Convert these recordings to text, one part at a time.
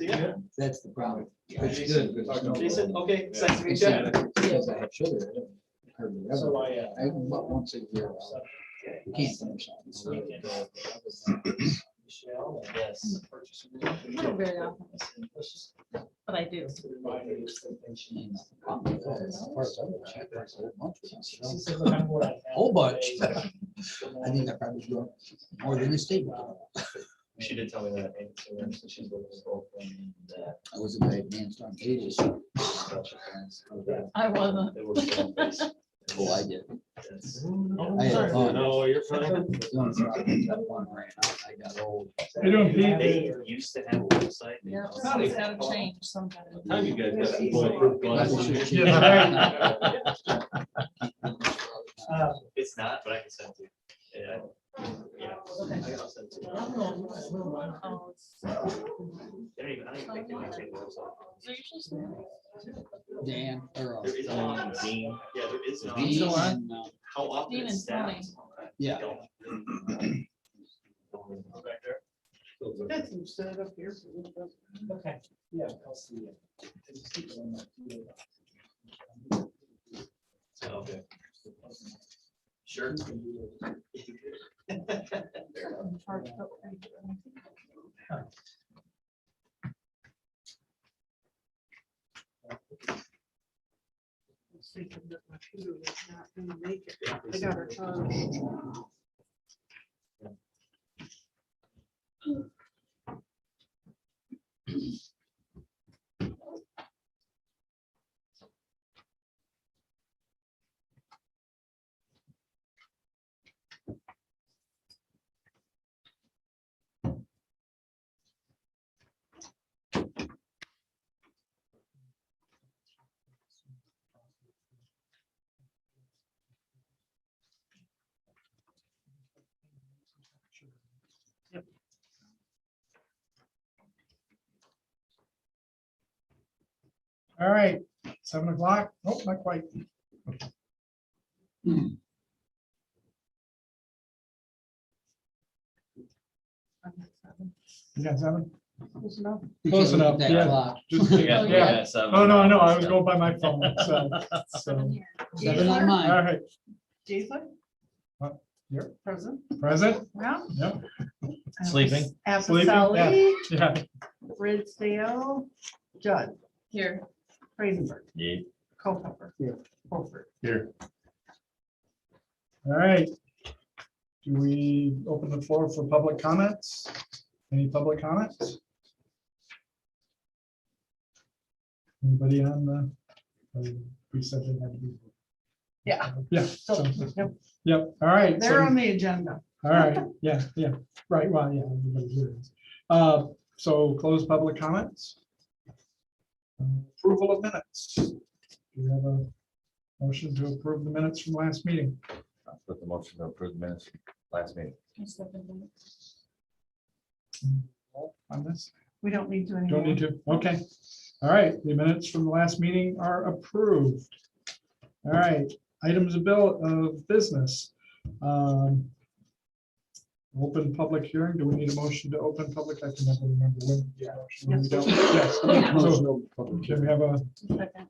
Yeah. That's the problem. Yeah, It's Jason. good, 'cause there's no- Jason, okay, it's nice to meet Yeah, you. because I have sugar. I don't hardly ever. So I about once a year. You can't finish on So we can, Michelle, yes. Not very often, but I do. As far as I know, she drinks a whole bunch of stuff. A Whole bunch. I think I probably drunk more than the state. She did tell me that. And so she's with us both. And, I was a bad man, so I'm ages. I wasn't. they were so nice. Oh, I did. Yes. I had fun. No, you're fine. The only problem is that one ran out. I got old. They don't pay. They used to have a website. They Yeah, don't. something's gotta change sometime. Time you guys got some bulletproof glasses. Yeah, It's not, but I can send it to you. Yeah. Yeah. I'll send it to you. Oh, it's- They don't even, I don't even think they maintain the website. they're usually small. Dan, or. There is a Dean. Yeah, there is no. Dean and, How often Dean it's and Tony. staffed. Yeah. Back there. That's set up here. Okay, yeah, I'll see you. Okay. Sure. Charged up. Thinking that my computer was not gonna make it. I got her charged. all right, 7 o'clock. Oh, not quite. You got 7? Close enough. Close enough, That yeah. clock. Just, Yeah. yeah. Oh, no, no, I was going by my phone, so. Seven here. Seven on All mine. right, Jason? What? Here. Present. present? Yeah. Yep, Sleeping? Sleeping, Apicelli, yeah. Ridsdale, Judd, Here. Freisenberg, Yeah. Culpepper. Here. Holford. Here. All right. Do we open the floor for public comments? Any public comments? Anybody on the, we said they had to be. Yeah. Yeah, So, so, yep, yep, all right. they're so- on the agenda. All right, yeah, yeah, right, well, yeah, everybody here is. So close public comments. Approval of minutes. Do we have a motion to approve the minutes from last meeting? I'll put the motion to approve the minutes last meeting. On this? We don't need to Don't anymore. need to, okay. All right, the minutes from the last meeting are approved. All right, items of business. Open public hearing, do we need a motion to open public? I can never remember when. Yeah. We don't. Yes. So, can we have a, Second.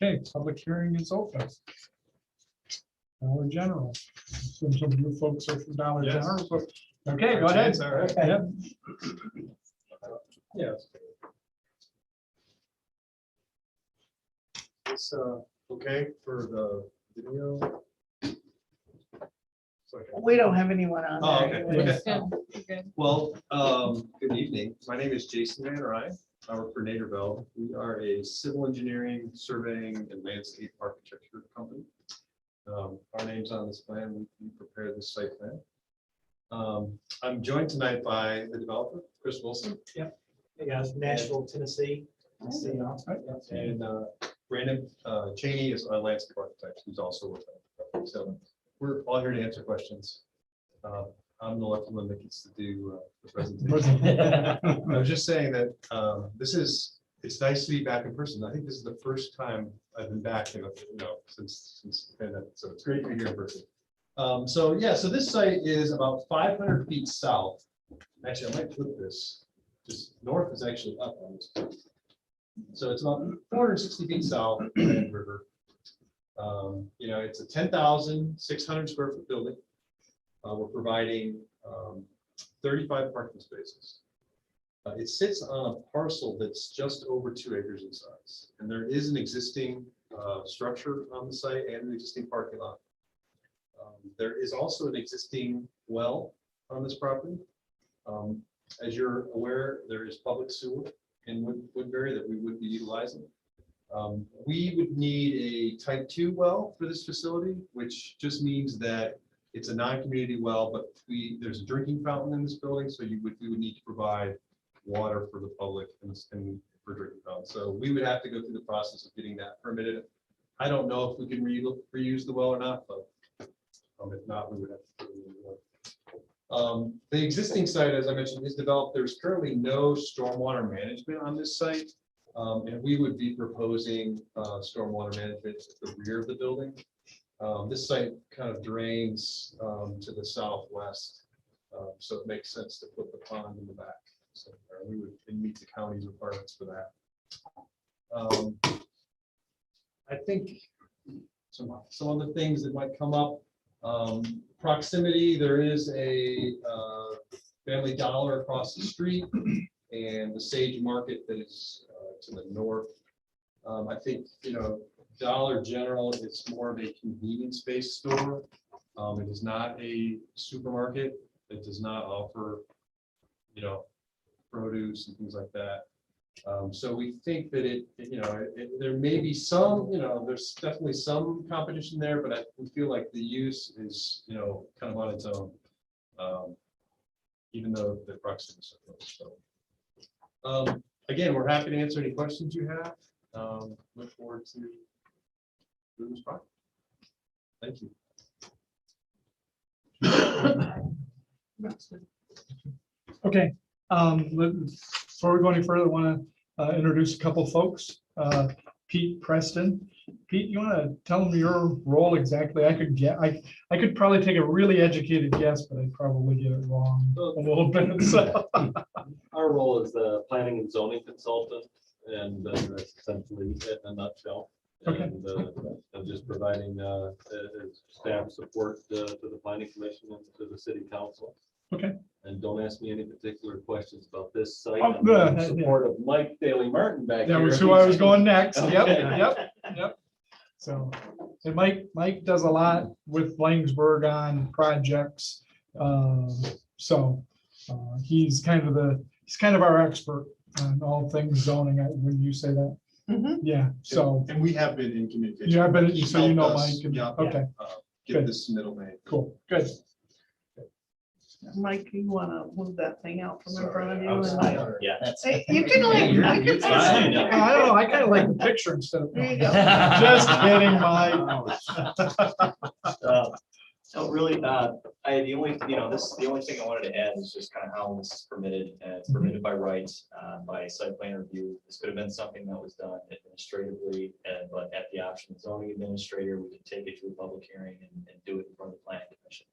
okay, public hearing is open. Dollar General. Some of you folks are from Dollar Yes. General. but- Okay, go ahead. All right. Yep. Yes. It's okay for the video. We don't have anyone on Oh, there. okay. anyways. Good. Good. Well, good evening. My name is Jason Van Ryn. I work for Naderville. We are a civil engineering, surveying, and landscape architecture company. Our name's on this plan. We prepared the site plan. I'm joined tonight by the developer, Chris Wilson, Hey guys, Nashville, Tennessee. See y'all. and Brandon Cheney is our landscape architect, who's also with us. So we're all here to answer questions. I'm the lucky one that gets to do the presentation. I was just saying that it's nice to be back in person. I think this is the first time I've been back, since the pandemic. So it's great to be here in person. So yeah, so this site is about 500 feet south. Actually, I might flip this. Just north is actually up on this. So it's about 460 feet south of the Red River. You know, it's a 10,600 square foot building. We're providing 35 parking spaces. It sits on a parcel that's just over 2 acres in size, and there is an existing structure on the site and an existing parking lot. There is also an existing well on this property. As you're aware, there is public sewer in Woodbury that we would be utilizing. We would need a type 2 well for this facility, which just means that it's a non-community well, but there's a drinking fountain in this building, so we would need to provide water for the public and for drinking fountain. So we would have to go through the process of getting that permitted. I don't know if we can reuse the well or not, but if not, we would have to. The existing site, as I mentioned, is developed. There's currently no stormwater management on this site. And we would be proposing stormwater management at the rear of the building. This site kind of drains to the southwest, so it makes sense to put the pond in the back. So we would meet the county's requirements for that. I think some other things that might come up. Proximity, there is a Family Dollar across the street and the Sage Market that is to the north. I think, you know, Dollar General is more of a convenience-based store. It is not a supermarket. It does not offer, you know, produce and things like that. So we think that there may be some, you know, there's definitely some competition there, but we feel like the use is, you know, kind of on its own, even though the proximity is so close. So, again, we're happy to answer any questions you have. Look forward to doing this project. Thank you. Okay, before we go any further, I want to introduce a couple folks. Pete Preston. Pete, you want to tell them your role exactly? I could probably take a really educated guess, but I'd probably get it wrong a little bit. So. Our role is the planning and zoning consultant, and that's essentially it in a nutshell. Okay. And I'm just providing staff support to the planning commission and to the city council. Okay. And don't ask me any particular questions about this site. Oh, I'm good. in support of Mike Daly Martin back That here. was who I was going next. Yep, Okay. yep. So, and Mike does a lot with Blangsburg on projects. He's kind of our expert on all things zoning. When you say that, yeah. So, And we have been in communication. yeah, but He's so you know helped us, Mike. And, yeah, okay, Get Good. this middleman. cool, good. Mike, you wanna move that thing out from in front of you? I was and- fine. Yeah. Hey, you can leave. You're- You you're can fine. leave. I don't know. I kind of like the picture instead of. There you go. Just kidding, Mike. No, really, the only thing I wanted to add is just kind of how this is permitted, and it's permitted by rights, by site plan review. This could have been something that was done administratively, but at the option of the zoning administrator, we can take it to a public hearing and do it in front of the planning commission.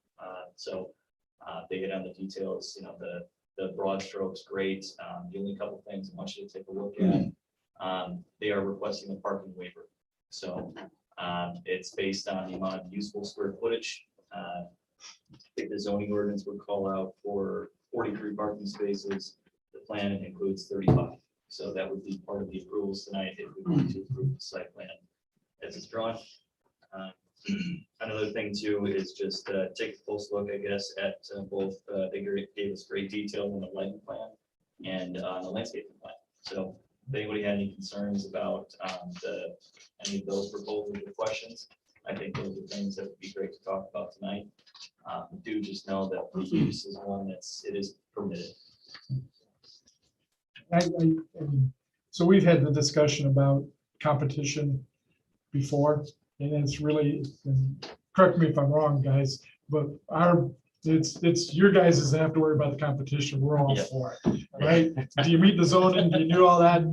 They get on the details, you know, the broad strokes, great. The only couple things I want you to take a look at, they are requesting a parking waiver. So it's based on the amount of usable square footage. I think the zoning ordinance would call out for 43 parking spaces. The plan includes 35. So that would be part of the approvals tonight if we want to approve the site plan as it's drawn. Another thing too is just take a close look, I guess, at both, they gave us great detail on the lighting plan and the landscaping plan. So if anybody had any concerns about any of those proposals or questions, I think those are things that would be great to talk about tonight. Do just know that the use is one it is permitted. So we've had the discussion about competition before, and it's really, and correct me if I'm wrong, guys, but it's your guys that have to worry about the competition. We're all Yeah. for it, right? Do you meet the zoning? Do you do all that?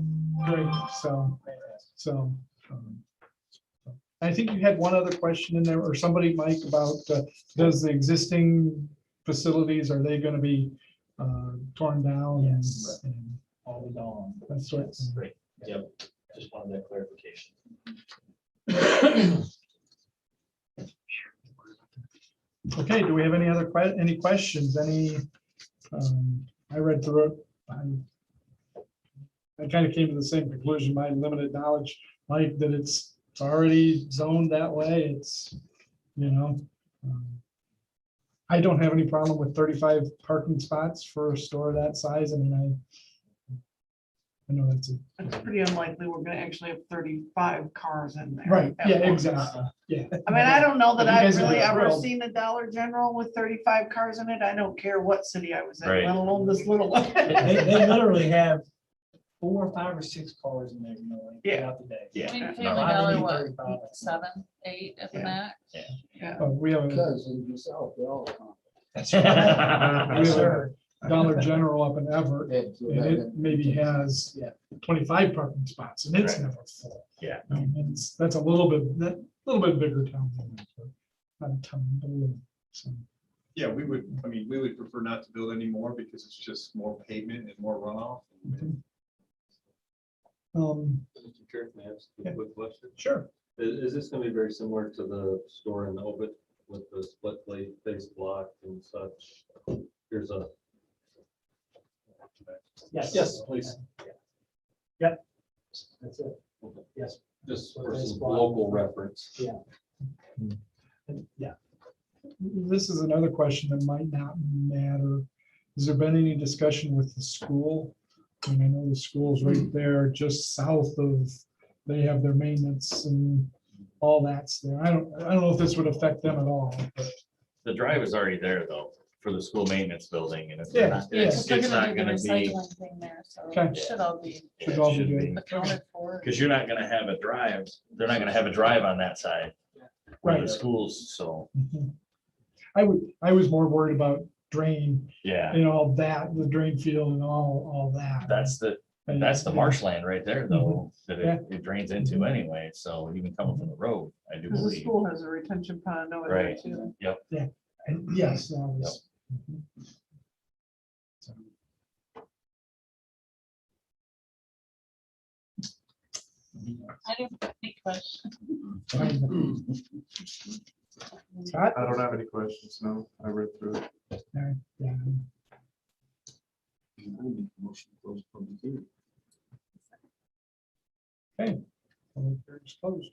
Great. So, I think you had one other question in there, or somebody, Mike, about, does the existing facilities, are they gonna be torn down? and- Yes. and All gone. That's right. Yes, great. Yep, just wanted that clarification. Okay, do we have any other any questions? I read through it. I kind of came to the same conclusion, my limited knowledge, Mike, that it's already zoned that way. It's, you know. I don't have any problem with 35 parking spots for a store that size. I mean, I know that's a. It's pretty unlikely we're gonna actually have 35 cars in there. Right, at yeah, once. exactly, yeah. I mean, I don't know that You I've guys are really ever thrilled. seen a Dollar General with 35 cars in it. I don't care what city I was in, Right. let alone this little one. They literally have 4 or 5 or 6 cars in there, you know, like, Yeah. throughout the day. Yeah. I mean, no, Family Not Dollar, any what, 35. 7, 8 at the Yeah. max? We have a Because of yourself, they all come. That's we right. have Yes, a sir. Dollar General up in Everett, and it maybe has Yeah. 25 parking spots, and it's Right. never full. Yeah. I mean, that's a little bit bigger town than that, but not a ton, but a little, so. Yeah, we would prefer not to build any more because it's just more pavement and more runoff. Mr. Chair, may I ask a quick question? Sure. Is this gonna be very similar to the store in Obit with the split plate face block and such? Here's a. Yes, please. That's it. Yes. Just For for face some block. local reference. Yeah. This is another question that might not matter. Has there been any discussion with the school? I mean, I know the school's right there, just south of, they have their maintenance and all that's there. I don't know if this would affect them at all, but The drive is already there though, for the school maintenance building, and Yeah, yeah. it's They're it's gonna not do the gonna be. recycling thing there, so Okay. it should all be should all be good. accounted for. Because you're not gonna have a drive, they're not gonna have a drive on that side. Where the Right. schools, so, Mhm. I was more worried about drain yeah, and all that, the drain field and all that. that's the And- marshland right there though, that Yeah. it drains into anyway, so even coming from the road, I do Because the believe. school has a retention pond over there Right. too. And yes, that was. So. I didn't have any question. Scott? I don't have any questions, no, I read through it. Yeah. Okay. Public hearing's closed.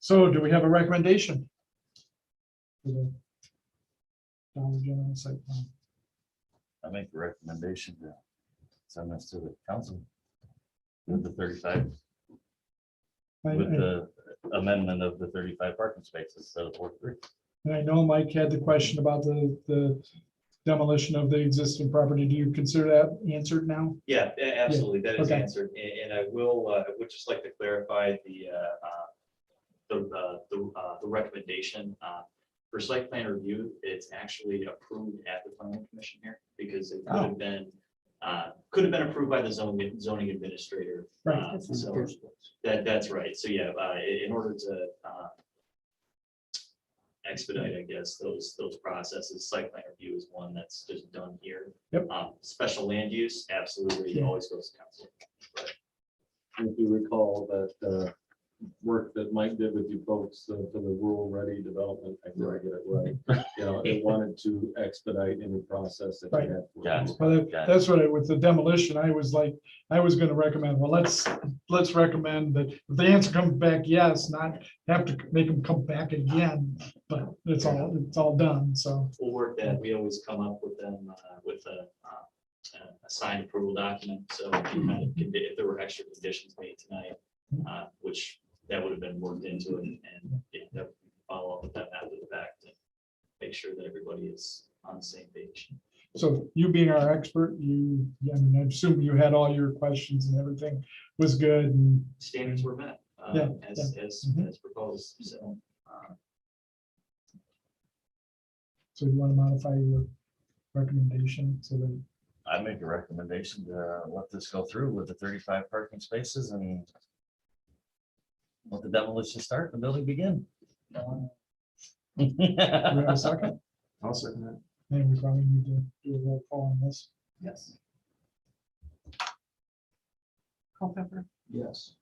So do we have a recommendation? For the Dollar General site plan? I make a recommendation to send this to the council. With the 35, I- with I- the amendment of the 35 parking spaces instead of 43. And I know Mike had the question about the demolition of the existing property. Do you consider that answered now? Yeah, absolutely, that is okay. answered, and I would just like to clarify the recommendation. For site plan review, it's actually approved at the planning commission here, because it could have been approved by the zoning administrator. Right. So that's right, so yeah, in order to expedite, I guess, those processes, site plan review is one that's just done here. Yep. Special land use, absolutely, Yeah. always goes to council. If you recall that work that Mike did with you folks for the rural ready development, I think I get it right. You know, it wanted to expedite any process that Right. you had. for Got it. it. Well, Got it. that's what with the demolition, I was gonna recommend, well, let's recommend that if the answer comes back, yes, not have to make them come back again, but it's all done, so. We'll work that, we always come up with them with a signed approval document, so if there were extra conditions made tonight, which that would have been worked into it, and yeah, that would follow up with that after the fact, and make sure that everybody is on the same page. So you being our expert, I mean, I assume you had all your questions and everything was good and, Standards were met, Yeah, as Mhm. as proposed, so. so you want to modify your recommendation so that I make a recommendation to let this go through with the 35 parking spaces and let the demolition start, and the building begin. Do we have a second? I'll second that. Maybe we probably need to do a roll call on this. Yes. Culpepper, Yes.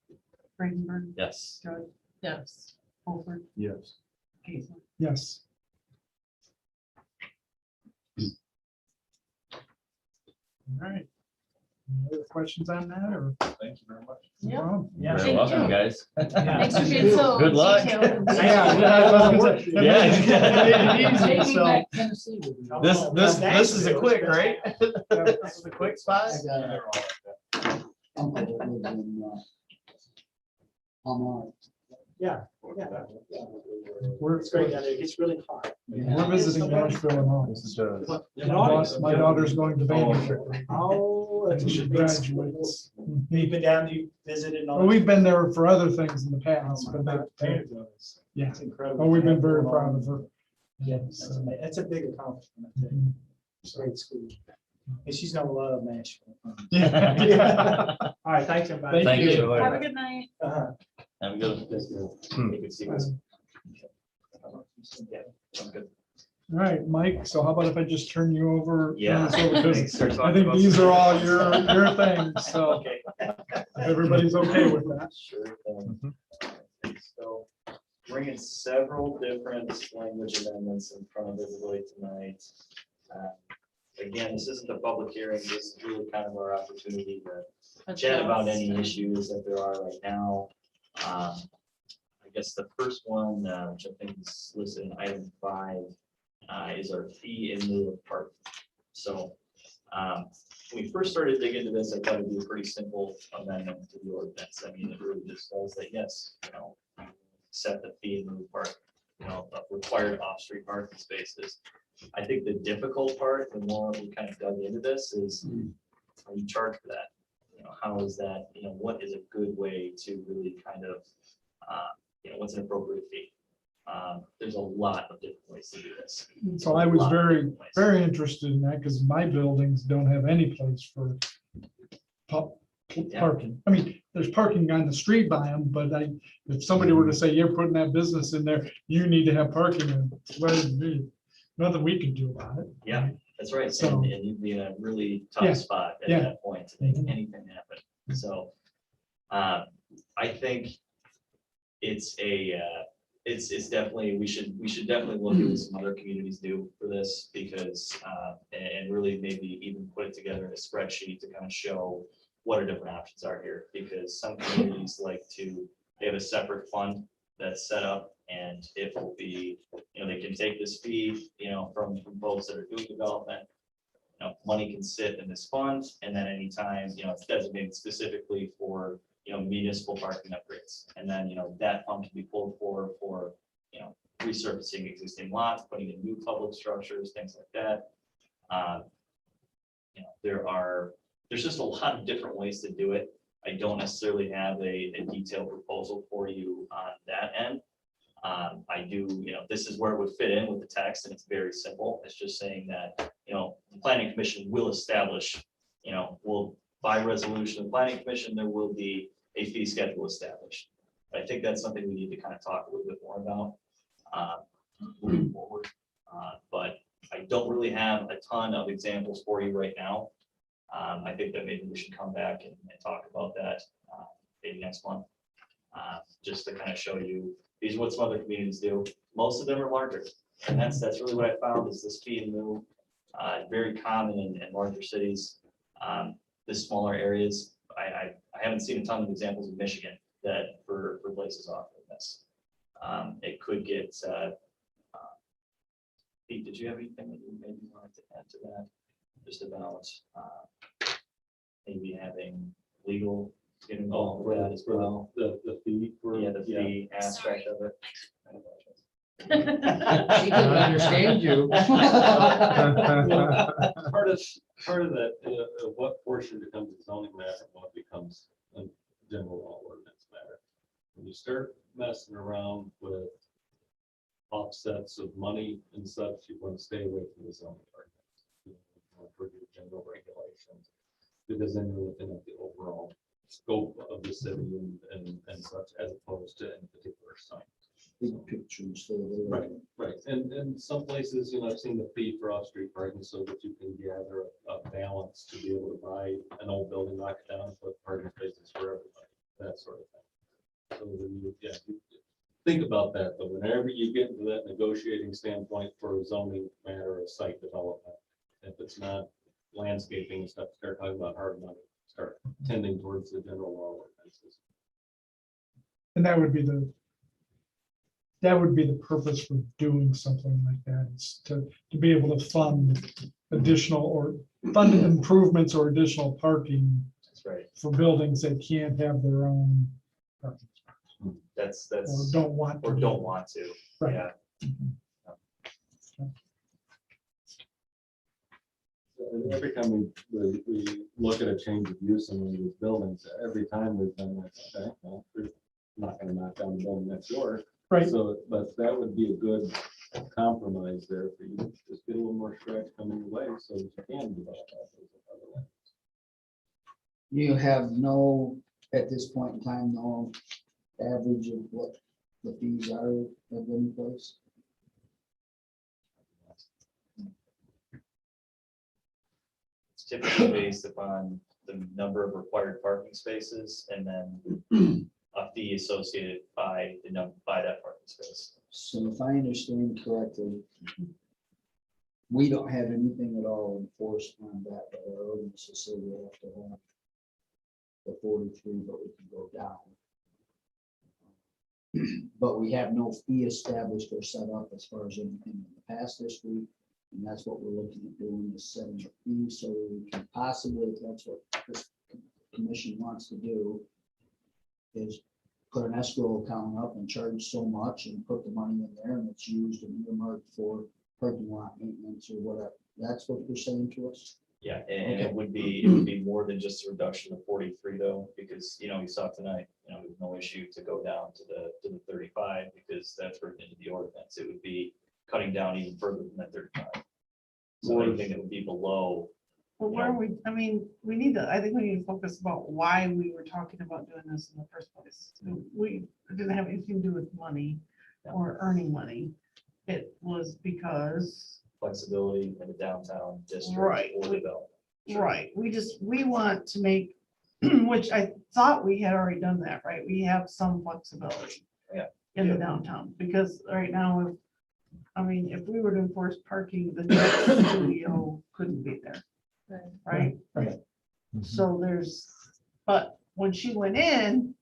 Freidenberg, Yes. Judd, Yes. Holford, Yes. Hazel. Yes. All right. Any other questions on that or? Thank you very much. no Yeah. problem? Yeah. You're welcome, guys. Thanks for being so Good luck. detailed. Yeah. Take me back to Tennessee with you. This is a quick, right? This is a quick spot. Yeah. We're, It's great down there. It gets really hot. we're visiting Nashville in August. This is the. My daughter's going to Vanderbilt. Oh, that's And she graduates. You've been down, you visited and all Well, that? we've been there for other things in the Oh, past, but my not. Vanderbilt is- Yeah. It's incredible. Oh, we've been very proud of her. Yeah, that's a big accomplishment. I tell you. It's a great school. And she's gonna love Nashville. Yeah. All right, thanks, everybody. Thank you. Have a good night. Uh-huh. Have a good. You can see this. Yeah, sounds good. All right, Mike, so how about if I just turn you over? Yeah. Because Start I talking think about these some- are all your things, so Okay. if everybody's okay with that. Sure thing. So bringing several different language amendments in front of everybody tonight. Again, this isn't a public hearing. This is really kind of our opportunity to chat about any issues that there are right now. I guess the first one, which I think is listed in item 5, is our fee in lieu of parking. So when we first started digging into this, I thought it'd be a pretty simple amendment to the ordinance. I mean, it really just says that, yes, set the fee in lieu of park, of required off-street parking spaces. I think the difficult part, the more we kind of dug into this, is how you charge for that. How is that, what is a good way to really kind of, what's an appropriate fee? There's a lot of different ways to do this. So I was very interested in that because my buildings don't have any place for parking. I mean, there's parking on the street by them, but if somebody were to say, you're putting that business in there, you need to have parking, and well, nothing we can do about it. Yeah, that's right. So- And you'd be in a really Yeah, tough spot at yeah. that point to make Mhm. anything happen. So I think it's definitely, we should definitely look at what some other communities do for this, because and really maybe even put it together in a spreadsheet to kind of show what our different options are here, because some communities they have a separate fund that's set up, and it will be, they can take this fee, from folks that are doing development. Money can sit in this fund, and then anytime, it's designated specifically for, municipal parking upgrades. And then, that fund can be pulled for, resurfacing existing lots, putting in new public structures, things like that. There's just a lot of different ways to do it. I don't necessarily have a detailed proposal for you on that end. I do, this is where it would fit in with the text, and it's very simple. It's just saying that, the planning commission will establish, by resolution of the planning commission, there will be a fee schedule established. I think that's something we need to kind of talk a little bit more about moving forward. But I don't really have a ton of examples for you right now. I think that maybe we should come back and talk about that maybe next month. Just to kind of show you, these are what some other communities do. Most of them are larger. And that's really what I found is this fee in lieu, very common in larger cities. The smaller areas, I haven't seen a ton of examples in Michigan that for places offering this. It could get, Pete, did you have anything that you maybe wanted to add to that? Just about maybe having legal get involved with that as well. The fee for. Yeah, the fee aspect of it. She didn't understand you. Part of that, what portion becomes a zoning matter, and what becomes a general law ordinance matter. When you start messing around with offsets of money and such, you want to stay away from the zoning ordinance. For your no regulations. Because then you're looking at the overall scope of the city and such, as opposed to any particular site. Big pictures. So Right, right. And some places, I've seen the fee for off-street parking so that you can gather a balance to be able to buy an old building, knock it down, and put parking spaces for everybody, that sort of thing. So when you think about that, but whenever you get into that negotiating standpoint for a zoning matter of site development, if it's not landscaping and stuff, start talking about hard money, start tending towards the general law ordinances. And that would be the purpose for doing something like that, is to be able to fund fund improvements or additional parking That's right. for buildings that can't have their own parking, That's, or don't want to. don't want to. Right. Yeah. And every time we look at a change of use in one of these buildings, every time we've been like, okay, well, we're not gonna knock down the building next door. Right. So, but that would be a good compromise there for you, just get a little more stretch coming your way so that you can develop that. you have no, at this point in time, no average of what the fees are at any place. It's typically based upon the number of required parking spaces and then a fee associated by that parking space. So if I understand correctly, we don't have anything at all enforced on that, but our ordinances say we have to have the 43, but we can go down. But we have no fee established or set up as far as anything in the past history. And that's what we're looking at doing, is setting a fee so we can possibly, if that's what this commission wants to do, is put an escrow account up and charge so much and put the money in there and it's used and earmarked for parking lot maintenance or whatever. That's what you're saying to us? Yeah, and it would be more than just a reduction of 43 though, because, you saw tonight, there's no issue to go down to the 35 because that's written into the ordinance. It would be cutting down even further than that 35. So anything that would be below. Well, where we, I think we need to focus about why we were talking about doing this in the first place. It didn't have anything to do with money or earning money. It was because. Flexibility in the downtown district. Right. Or development. Right, we want to make, which I thought we had already done that, right? We have some flexibility. Yeah. In the downtown, because right now, if we were to enforce parking, the dance studio couldn't be there, right? Right. So but when she went in,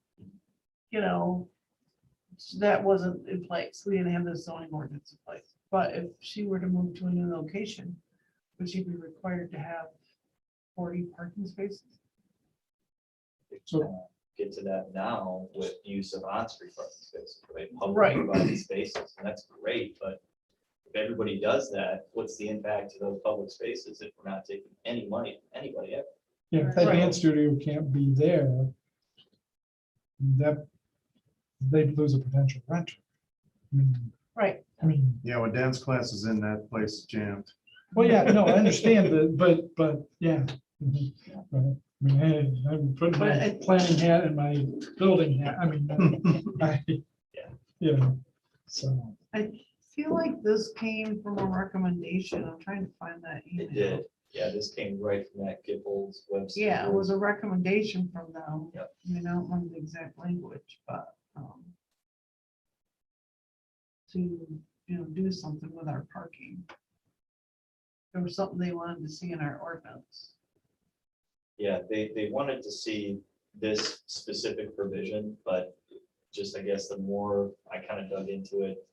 that wasn't in place. We didn't have the zoning ordinance in place. But if she were to move to a new location, would she be required to have 40 parking spaces? So- Get to that now with use of on-street parking spaces, right? Right. Public provided spaces, and that's great, but if everybody does that, what's the impact to those public spaces if we're not taking any money from anybody ever? Yeah, if that Right. dance studio can't be there, that they'd lose a potential renter. Right. Yeah, when dance class is in, that place is jammed. Well, yeah, no, I understand that, but yeah. Mhm. Right. Hey, I'm putting my But planning hat and my building hat, Yeah. So, I feel like this came from a recommendation. I'm trying to find that It email. did, yeah, this came right from that Gibbles website. Yeah, it was a recommendation from them. Yep. I don't remember the exact language, but to, do something with our parking. There was something they wanted to see in our ordinance. Yeah, they wanted to see this specific provision, but just, I guess, the more I kind of dug into it,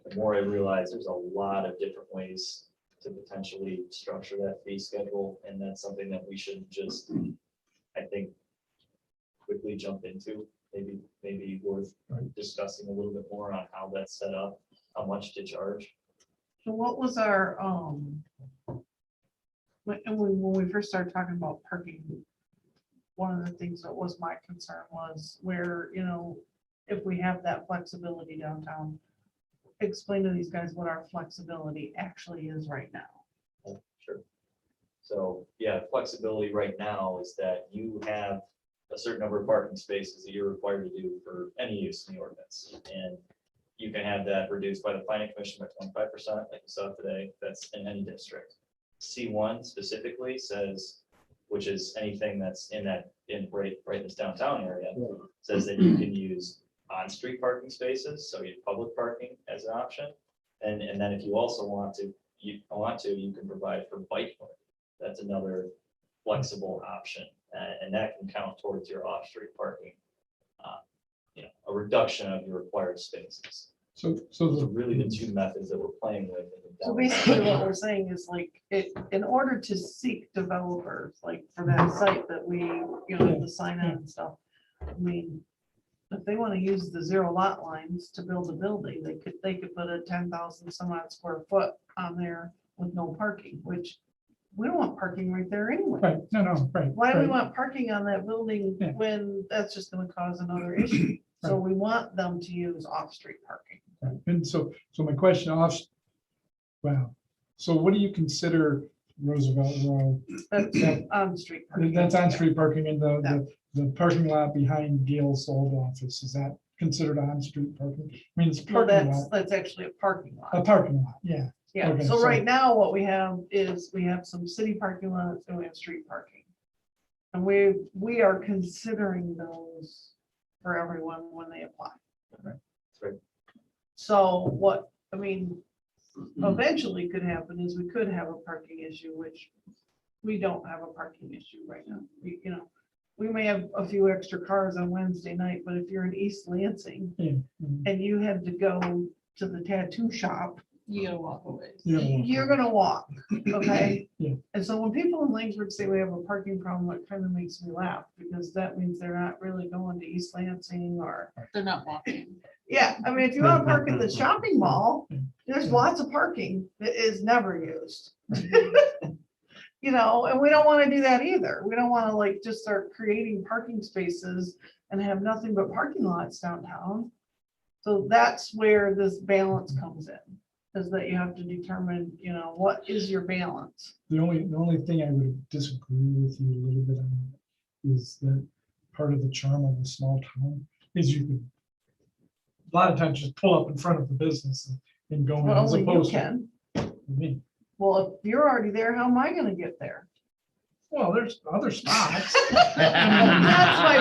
the more I realized there's a lot of different ways to potentially structure that fee schedule, and that's something that we shouldn't just, I think, quickly jump into. Maybe worth discussing a little bit more on how that's set up, how much to charge. So what was our, when we first started talking about parking, one of the things that was my concern was where, if we have that flexibility downtown, explain to these guys what our flexibility actually is right now. Oh, sure. So, yeah, flexibility right now is that you have a certain number of parking spaces that you're required to do for any use in the ordinance. And you can have that reduced by the planning commission by 25%, like you saw today, that's in any district. C1 specifically says, which is anything that's in right in this downtown area, says that you can use on-street parking spaces, so you have public parking as an option. And then if you also want to, you can provide for bike parking. That's another flexible option, and that can count towards your off-street parking. A reduction of your required spaces. So Those are really the two methods that we're playing with. So basically what we're saying is like, in order to seek developers, like for that site that we, have to sign on and stuff. I mean, if they want to use the 0 lot lines to build a building, they could put a 10,000 some odd square foot on there with no parking, which we don't want parking right there anyway. right, no, right. Why do we right. want parking on that building Yeah. when that's just gonna cause another issue? So we want them to use off-street parking. Right. And so my question wow. So what do you consider Roosevelt Road? That's on-street parking. That's on-street parking in the parking lot behind Gail's old office. Is that considered on-street parking? I mean, it's a Well, parking that's, lot, that's actually a parking a lot. parking lot, yeah. Yeah, okay, so so- right now what we have is we have some city parking lots and we have street parking. And we are considering those for everyone when they apply. Right. So what, I mean, eventually could happen is we could have a parking issue, which we don't have a parking issue right now. We may have a few extra cars on Wednesday night, but if you're in East Lansing Yeah, mhm. and you had to go to the tattoo shop, You gotta walk away. Yeah. you're gonna walk, okay? Yeah. And so when people in Langsford say we have a parking problem, it kind of makes me laugh, because that means they're not really going to East Lansing or, They're not walking. yeah, I mean, if you want to park at the shopping mall, there's lots of parking that is never used. And we don't want to do that either. We don't want to like just start creating parking spaces and have nothing but parking lots downtown. So that's where this balance comes in, is that you have to determine, what is your balance? The only thing I would disagree with you a little bit on is that part of the charm of a small town is you could a lot of times just pull up in front of the business and go in Well, as only you opposed to can. me. Well, if you're already there, how am I gonna get there? Well, there's other spots. That's my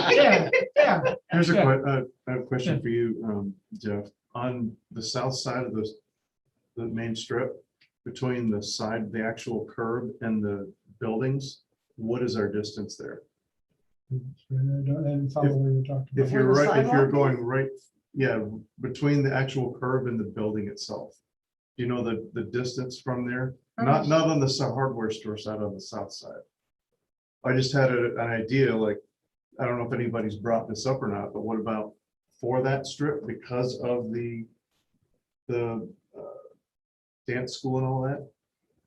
point. Yeah, yeah. Here's Yeah. I have a question for you, Jeff. On the south side of the main strip, between the actual curb and the buildings, what is our distance there? I didn't follow what you're talking If about. you're Where the right, if you're sidewalk is? going right, yeah, between the actual curb and the building itself. Do you know the distance from there? Not on the hardware store side, on the south side. I just had an idea, like, I don't know if anybody's brought this up or not, but what about for that strip because of the dance school and all that?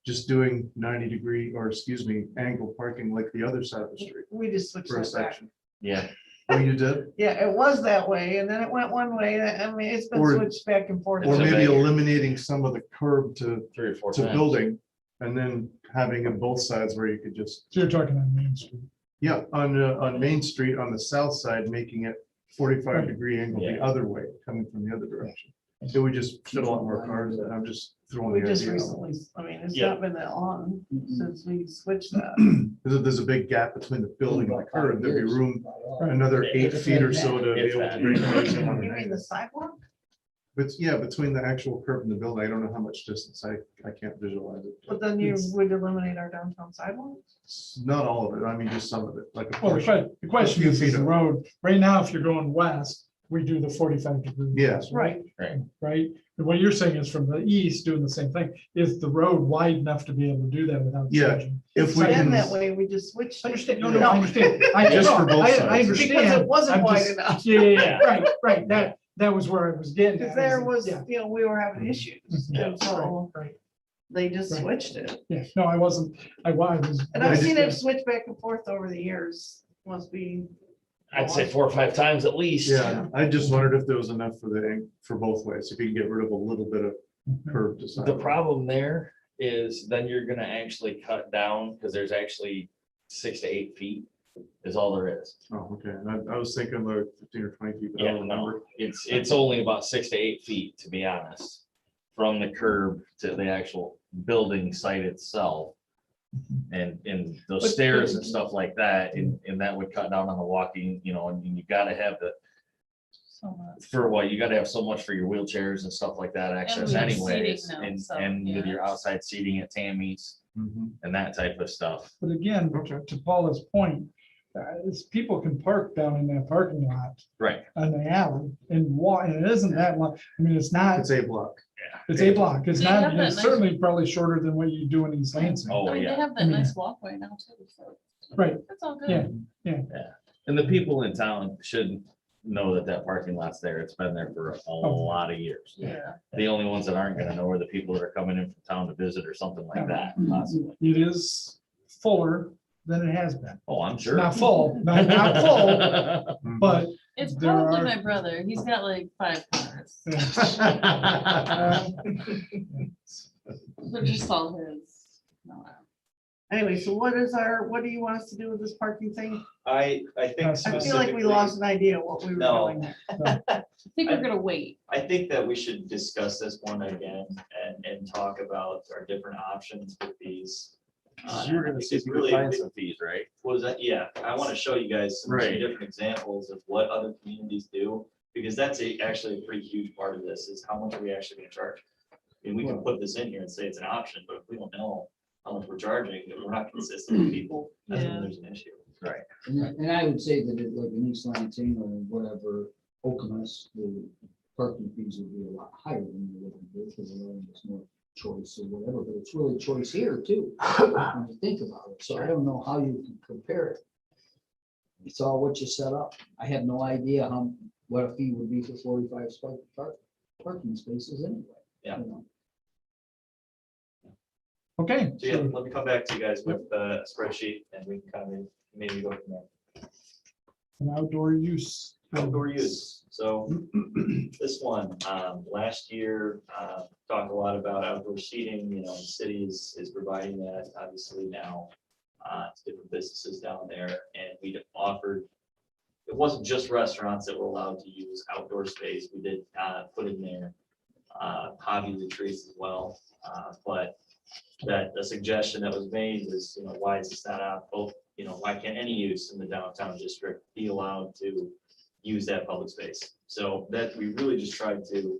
Just doing 90-degree, or excuse me, angle parking like the other side of the street We just switched for a that back. section. Yeah, Oh, you did? Yeah, it was that way, and then it went one way. I mean, it's been Or- switched back and forth. Or It's a maybe big- eliminating some of the curb to 3 or 4 to times. building, and then having them both sides where you could just, So you're talking on Main Street. yeah, on Main Street, on the south side, making it 45-degree angle the Yeah. other way, coming from the other direction. It would just fit a lot more cars, and I'm just throwing We the just idea out. recently, I mean, it's Yeah. not been that long since we switched that. There's a big gap between the building and the curb, there'd be room, Right. another 8 feet or so to be It's able to bad. bring cars in on You an mean angle. the sidewalk? But yeah, between the actual curb and the building, I don't know how much distance, I can't visualize it. But then you It's- would eliminate our downtown sidewalks? Not all of it, I mean, just some of it, like a Well, portion. the question few is feet the of it. road, right now, if you're going west, we do the 45-degree. Yes. Right. Right? And what you're saying is from the east, doing the same thing. Is the road wide enough to be able to do that without? Yeah. charging? If It's we been can, that way, we just switched. it. Understand, no, I understand. Just for both I sides. understand. Because it wasn't I'm wide just- enough. Yeah, right, that was where I was getting Because at. there was, Yeah, we were having issues, Yeah. and so right, they just Right. switched it. yeah, no, I wasn't, I was. And I've seen it switch back and forth over the years, must be. I'd say 4 or 5 times at least. yeah, I just wondered if there was enough for for both ways, if you can get rid of a little bit of curb to The sidewalk. problem there is then you're gonna actually cut down, because there's actually 6 to 8 feet is all there is. Oh, okay. And I was thinking like 15 or 20 feet. but I Yeah, don't no, remember. it's only about 6 to 8 feet, to be honest, from the curb to the actual building site itself. And those stairs and stuff like that, and that would cut down on the walking, you know, and you gotta have the, So much. for what, you gotta have so much for your wheelchairs and stuff like that access we have anyways. seating now, And, so, and with yeah. your outside seating at Tammy's Mhm. and that type of stuff. But again, Okay. to Paula's point, is people can park down in that parking lot Right. on the alley and walk, and it isn't that long. I mean, it's not, It's a block. it's a block. It's They have not, that it's nice- certainly probably shorter than what you do in East Lansing. Oh, I mean, they yeah. have I that mean- nice walkway now too, so. Right. That's all Yeah. good. And the people in town should know that that parking lot's there. It's been there for a lot of years. Yeah. The only ones that aren't gonna know are the people that are coming in from town to visit or something like that, possibly. It is fuller than it has been. Oh, I'm sure. Not full, not full, Mhm. but It's There probably are- my brother. He's got like 5 cars. They're just all his. No, Anyway, so what do you want us to do with this parking thing? I think I I feel like we specifically- lost an idea of what we were No. doing there. I think we're gonna wait. I think that we should discuss this one again and talk about our different options with these. You were gonna see if you could find some fees, right? What was that? Yeah, I want to show you guys some Right. different examples of what other communities do, because that's actually a pretty huge part of this, is how much are we actually going to charge? And we can put this in here and say it's an option, but if we don't know how much we're charging, if we're not consistent with people, that's when Yeah. there's an issue. Right. And I would say that it, like in East Lansing or whatever, Okemos, the parking fees would be a lot higher than you would in this, because allowing us more choice or whatever, but it's really choice here too, when you think about it. So I don't know how you can compare it. It's all what you set up. I have no idea what a fee would be for 45 parking spaces anyway. Yeah. You know. okay. So yeah, let me come back to you guys with a spreadsheet and we can kind of maybe go from there. An outdoor use. Outdoor use, so this one, last year, talked a lot about outdoor seating, you know, the city is providing that, obviously now. To different businesses down there, and we offered, it wasn't just restaurants that were allowed to use outdoor space, we did, put in there. Hobby retreats as well, but that the suggestion that was made was, you know, why is this not out, both, you know, why can't any use in the downtown district be allowed to use that public space? So that we really just tried to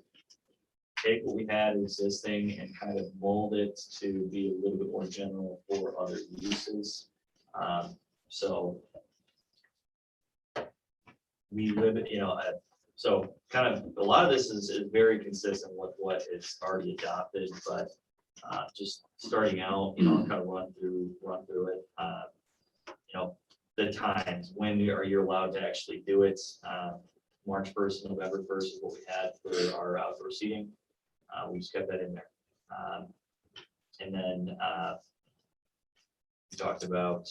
take what we had existing and kind of mold it to be a little bit more general for other uses. So we live, you know, so kind of, a lot of this is very consistent with what is already adopted, but just starting out, you know, kind of run through it. You know, the times, when are you allowed to actually do it? March 1st, November 1st is what we had for our outdoor seating. We just kept that in there. And then we talked about,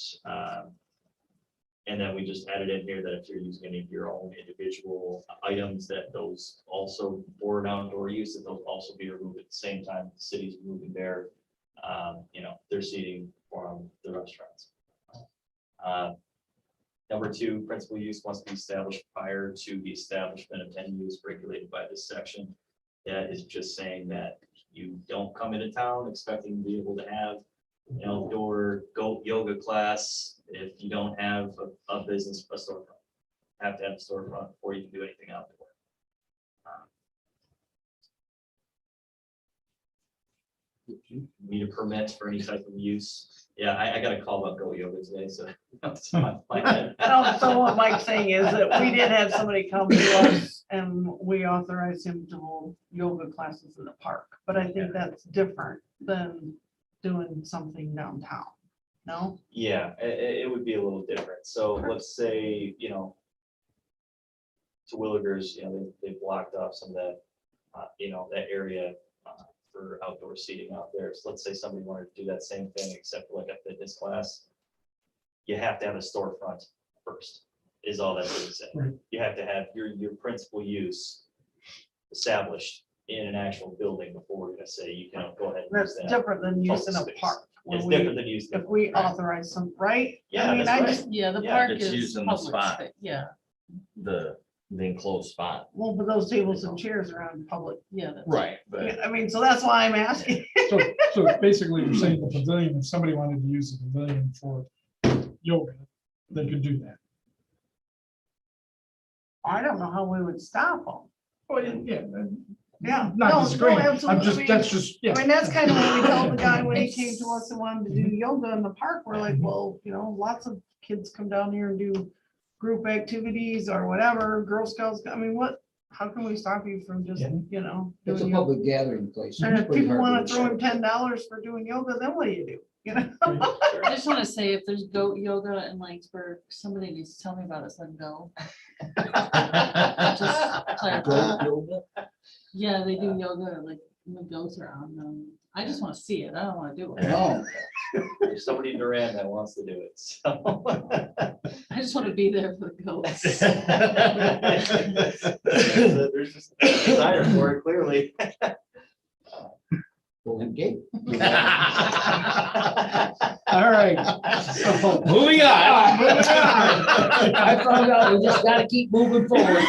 and then we just added in here that if you're using any of your own individual items, that those also, for an outdoor use, that those also be removed at the same time the city's removing their, you know, their seating from the restaurants. Number 2, principal use must be established prior to the establishment of any use regulated by this section. That is just saying that you don't come into town expecting to be able to have an outdoor goat yoga class if you don't have a business, a storefront. Have to have a storefront before you can do anything outdoor. Need a permit for any type of use. Yeah, I got a call about goat yoga today, so. that's my plan. So what Mike's saying is that we did have somebody come to us and we authorized him to hold yoga classes in the park, but I think that's different than doing something downtown. No? Yeah, it would be a little different. So let's say, you know, to Willigers, you know, they blocked off some of that, you know, that area for outdoor seating out there. So let's say somebody wanted to do that same thing, except for like a fitness class. You have to have a storefront first, is all that would say. Right. You have to have your principal use established in an actual building before we're gonna say you can go ahead. and That's use that. different than using a Public space. park. where It's we- different than using. If we authorize some, right? Yeah, I mean, that's I just, right. Yeah, the Yeah, park it's is using the public spot. space. Yeah, The enclosed spot. well, but those tables and chairs are on public. yeah. that's- Right, but Yeah, I mean, so that's why I'm asking. So basically, you're saying the pavilion, if somebody wanted to use the pavilion for yoga, they could do that. I don't know how we would stop them. Well, yeah. Yeah. Not No, disagreeing. no, I'm absolutely. just, that's just, yeah. I mean, that's kind of what we told the guy when he It's- came to us and wanted to do yoga in the park. We're like, well, you know, lots of kids come down here and do group activities or whatever, Girl Scouts. I mean, what, how can we stop you from just, you know? It's a doing yoga? public gathering place. And It's if pretty people hard want to throw in restrict. $10 for doing yoga, then what do you do? You know? I just want to say, if there's goat yoga in Langsberg, somebody needs to tell me about it, so I can go. Just clarify. Goat yoga? Yeah, they do yoga, like, the goats are on them. I just want to see it. I don't want to do it. No, There's somebody in Duran that wants to do it, so. I just want to be there for the goats. There's just a desire for it, clearly. Golden Gate. All right. So- moving on. Moving on. I found out we just gotta keep moving forward.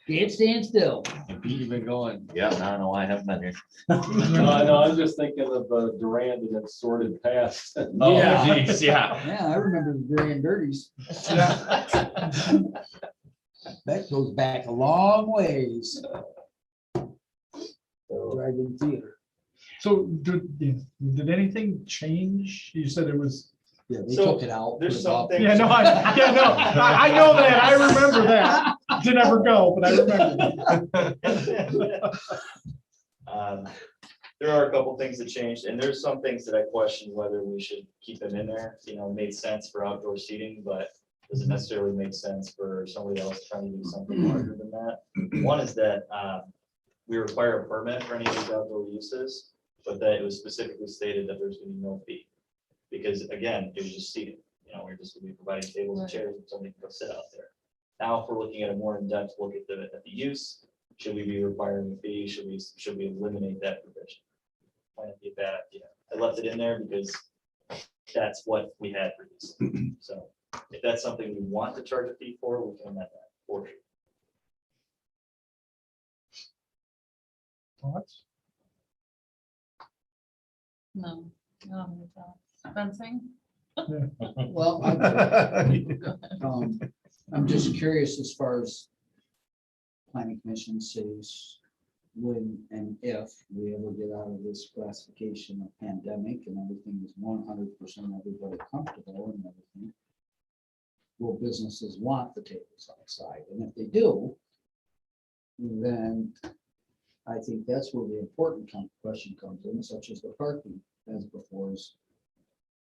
Can't stand still. You've been going. Yeah, I don't know why I haven't been here. No, I'm just thinking of Durand and its sordid past. Oh, Yeah. geez, yeah. Yeah, I remember the Grand Dirties. That goes back a long ways. Drive-in theater. So did anything change? You said it was, Yeah, they So, took it out. there's put it up. something- yeah, no, I know that. I remember that. Didn't ever go, but I remember. There are a couple things that changed, and there's some things that I question whether we should keep them in there. You know, it made sense for outdoor seating, but doesn't necessarily make sense for somebody else trying to do something larger than that. One is that we require a permit for any of these outdoor uses, but that it was specifically stated that there's gonna be no fee. Because again, it was just seating, you know, we're just gonna be providing tables and Right. chairs and somebody can go sit out there. Now, if we're looking at a more in-depth look at the use, should we be requiring a fee? Should we eliminate that provision? Might not be a bad idea. I left it in there because that's what we had previously. So if that's something we want to charge a fee for, we can amend that for sure. Thoughts? No, no, fencing. Well, I'm just curious as far as planning commission cities, when and if we ever get out of this classification of pandemic and everything is 100% everybody comfortable and everything, will businesses want the tables outside? And if they do, then I think that's where the important question comes in, such as the parking, as before, is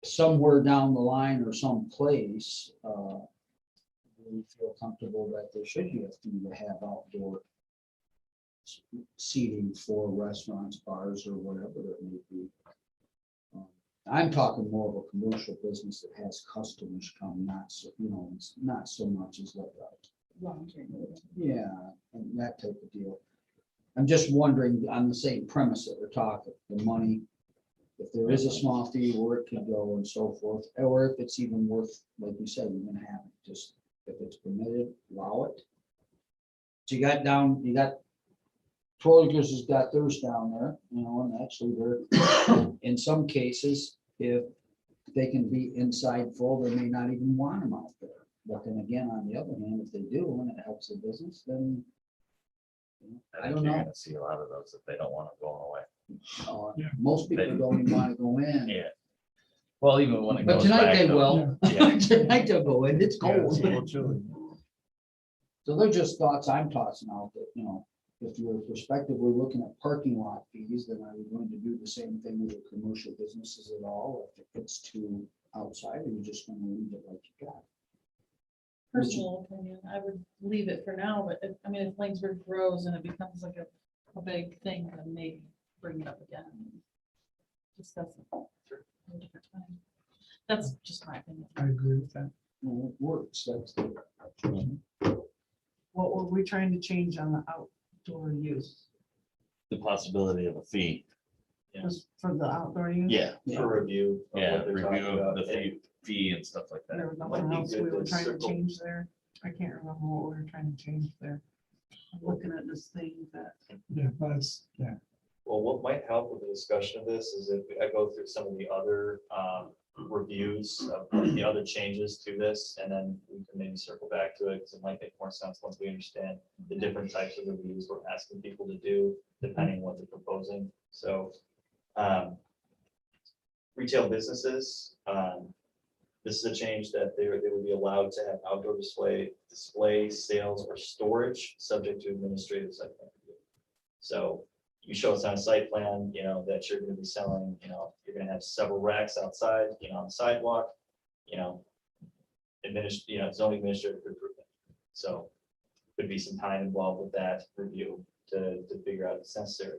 somewhere down the line or someplace, we feel comfortable that there should be a fee to have outdoor seating for restaurants, bars, or whatever it may be. I'm talking more of a commercial business that has customers come, not so, you know, it's not so much as like yeah, and that type of deal. I'm just wondering on the same premise that we're talking, the money, if there is a small fee, where it could go and so forth, or if it's even worth, like you said, you're gonna have it, just if it's permitted, allow it. So you got Troilers has got theirs down there, you know, and actually they're, in some cases, if they can be inside full, they may not even want them out there. But then again, on the other hand, if they do, and it helps the business, then I think don't you're know. gonna see a lot of those if they don't want to go away. Yeah. Most people don't even want to go in. Yeah. Well, even when it But goes tonight back. they though. will. Yeah. Tonight they'll go in, it's Yeah, cold. it's a little chilly. So they're just thoughts I'm tossing out that, you know, if you're prospectively looking at parking lot fees, then are you going to do the same thing with the commercial businesses at all? If it's too outside, or you just gonna leave it like you got? Personal opinion, I would leave it for now, but if, I mean, if Langsberg grows and it becomes like a big thing, then maybe bring it up again. Discuss it. at a different time. That's just my opinion. I agree with that. Well, it works, that's the. what were we trying to change on the outdoor use? The possibility of a fee. Just for the outdoor use? Yeah, For review. of yeah, what they're review talking of about. the fee and stuff like There that. was Might nothing be else good we were to trying to circle. change there. I can't remember what we were trying to change there. I'm looking at this thing that, Yeah, that's, yeah. Well, what might help with the discussion of this is if I go through some of the other reviews of the other changes to this, and then we can maybe circle back to it, because it might make more sense once we understand the different types of reviews we're asking people to do, depending on what they're proposing. So retail businesses, this is a change that they would be allowed to have outdoor display, sales, or storage, subject to administrative site plan review. So you show us on a site plan, you know, that you're gonna be selling, you know, you're gonna have several racks outside, you know, on the sidewalk, you know, zoning administrative improvement. So could be some time involved with that review to figure out if it's necessary.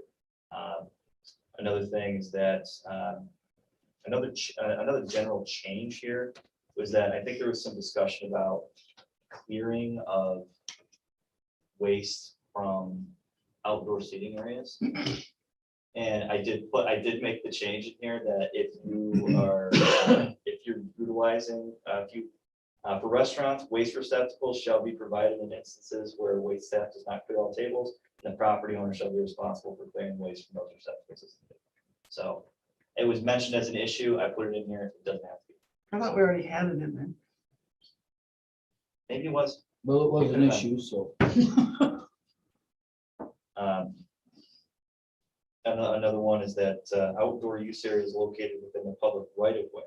Another thing is that, another general change here was that I think there was some discussion about clearing of waste from outdoor seating areas. And I did make the change in here that if you are, if you're utilizing, for restaurants, waste receptacles shall be provided in instances where waste staff does not clear all tables, and the property owner shall be responsible for clearing waste from those receptacles. So it was mentioned as an issue. I put it in here. It doesn't have to be. I thought we already had it in there. Maybe it was. Well, it was an issue, so. Another one is that outdoor use areas located within the public right of way.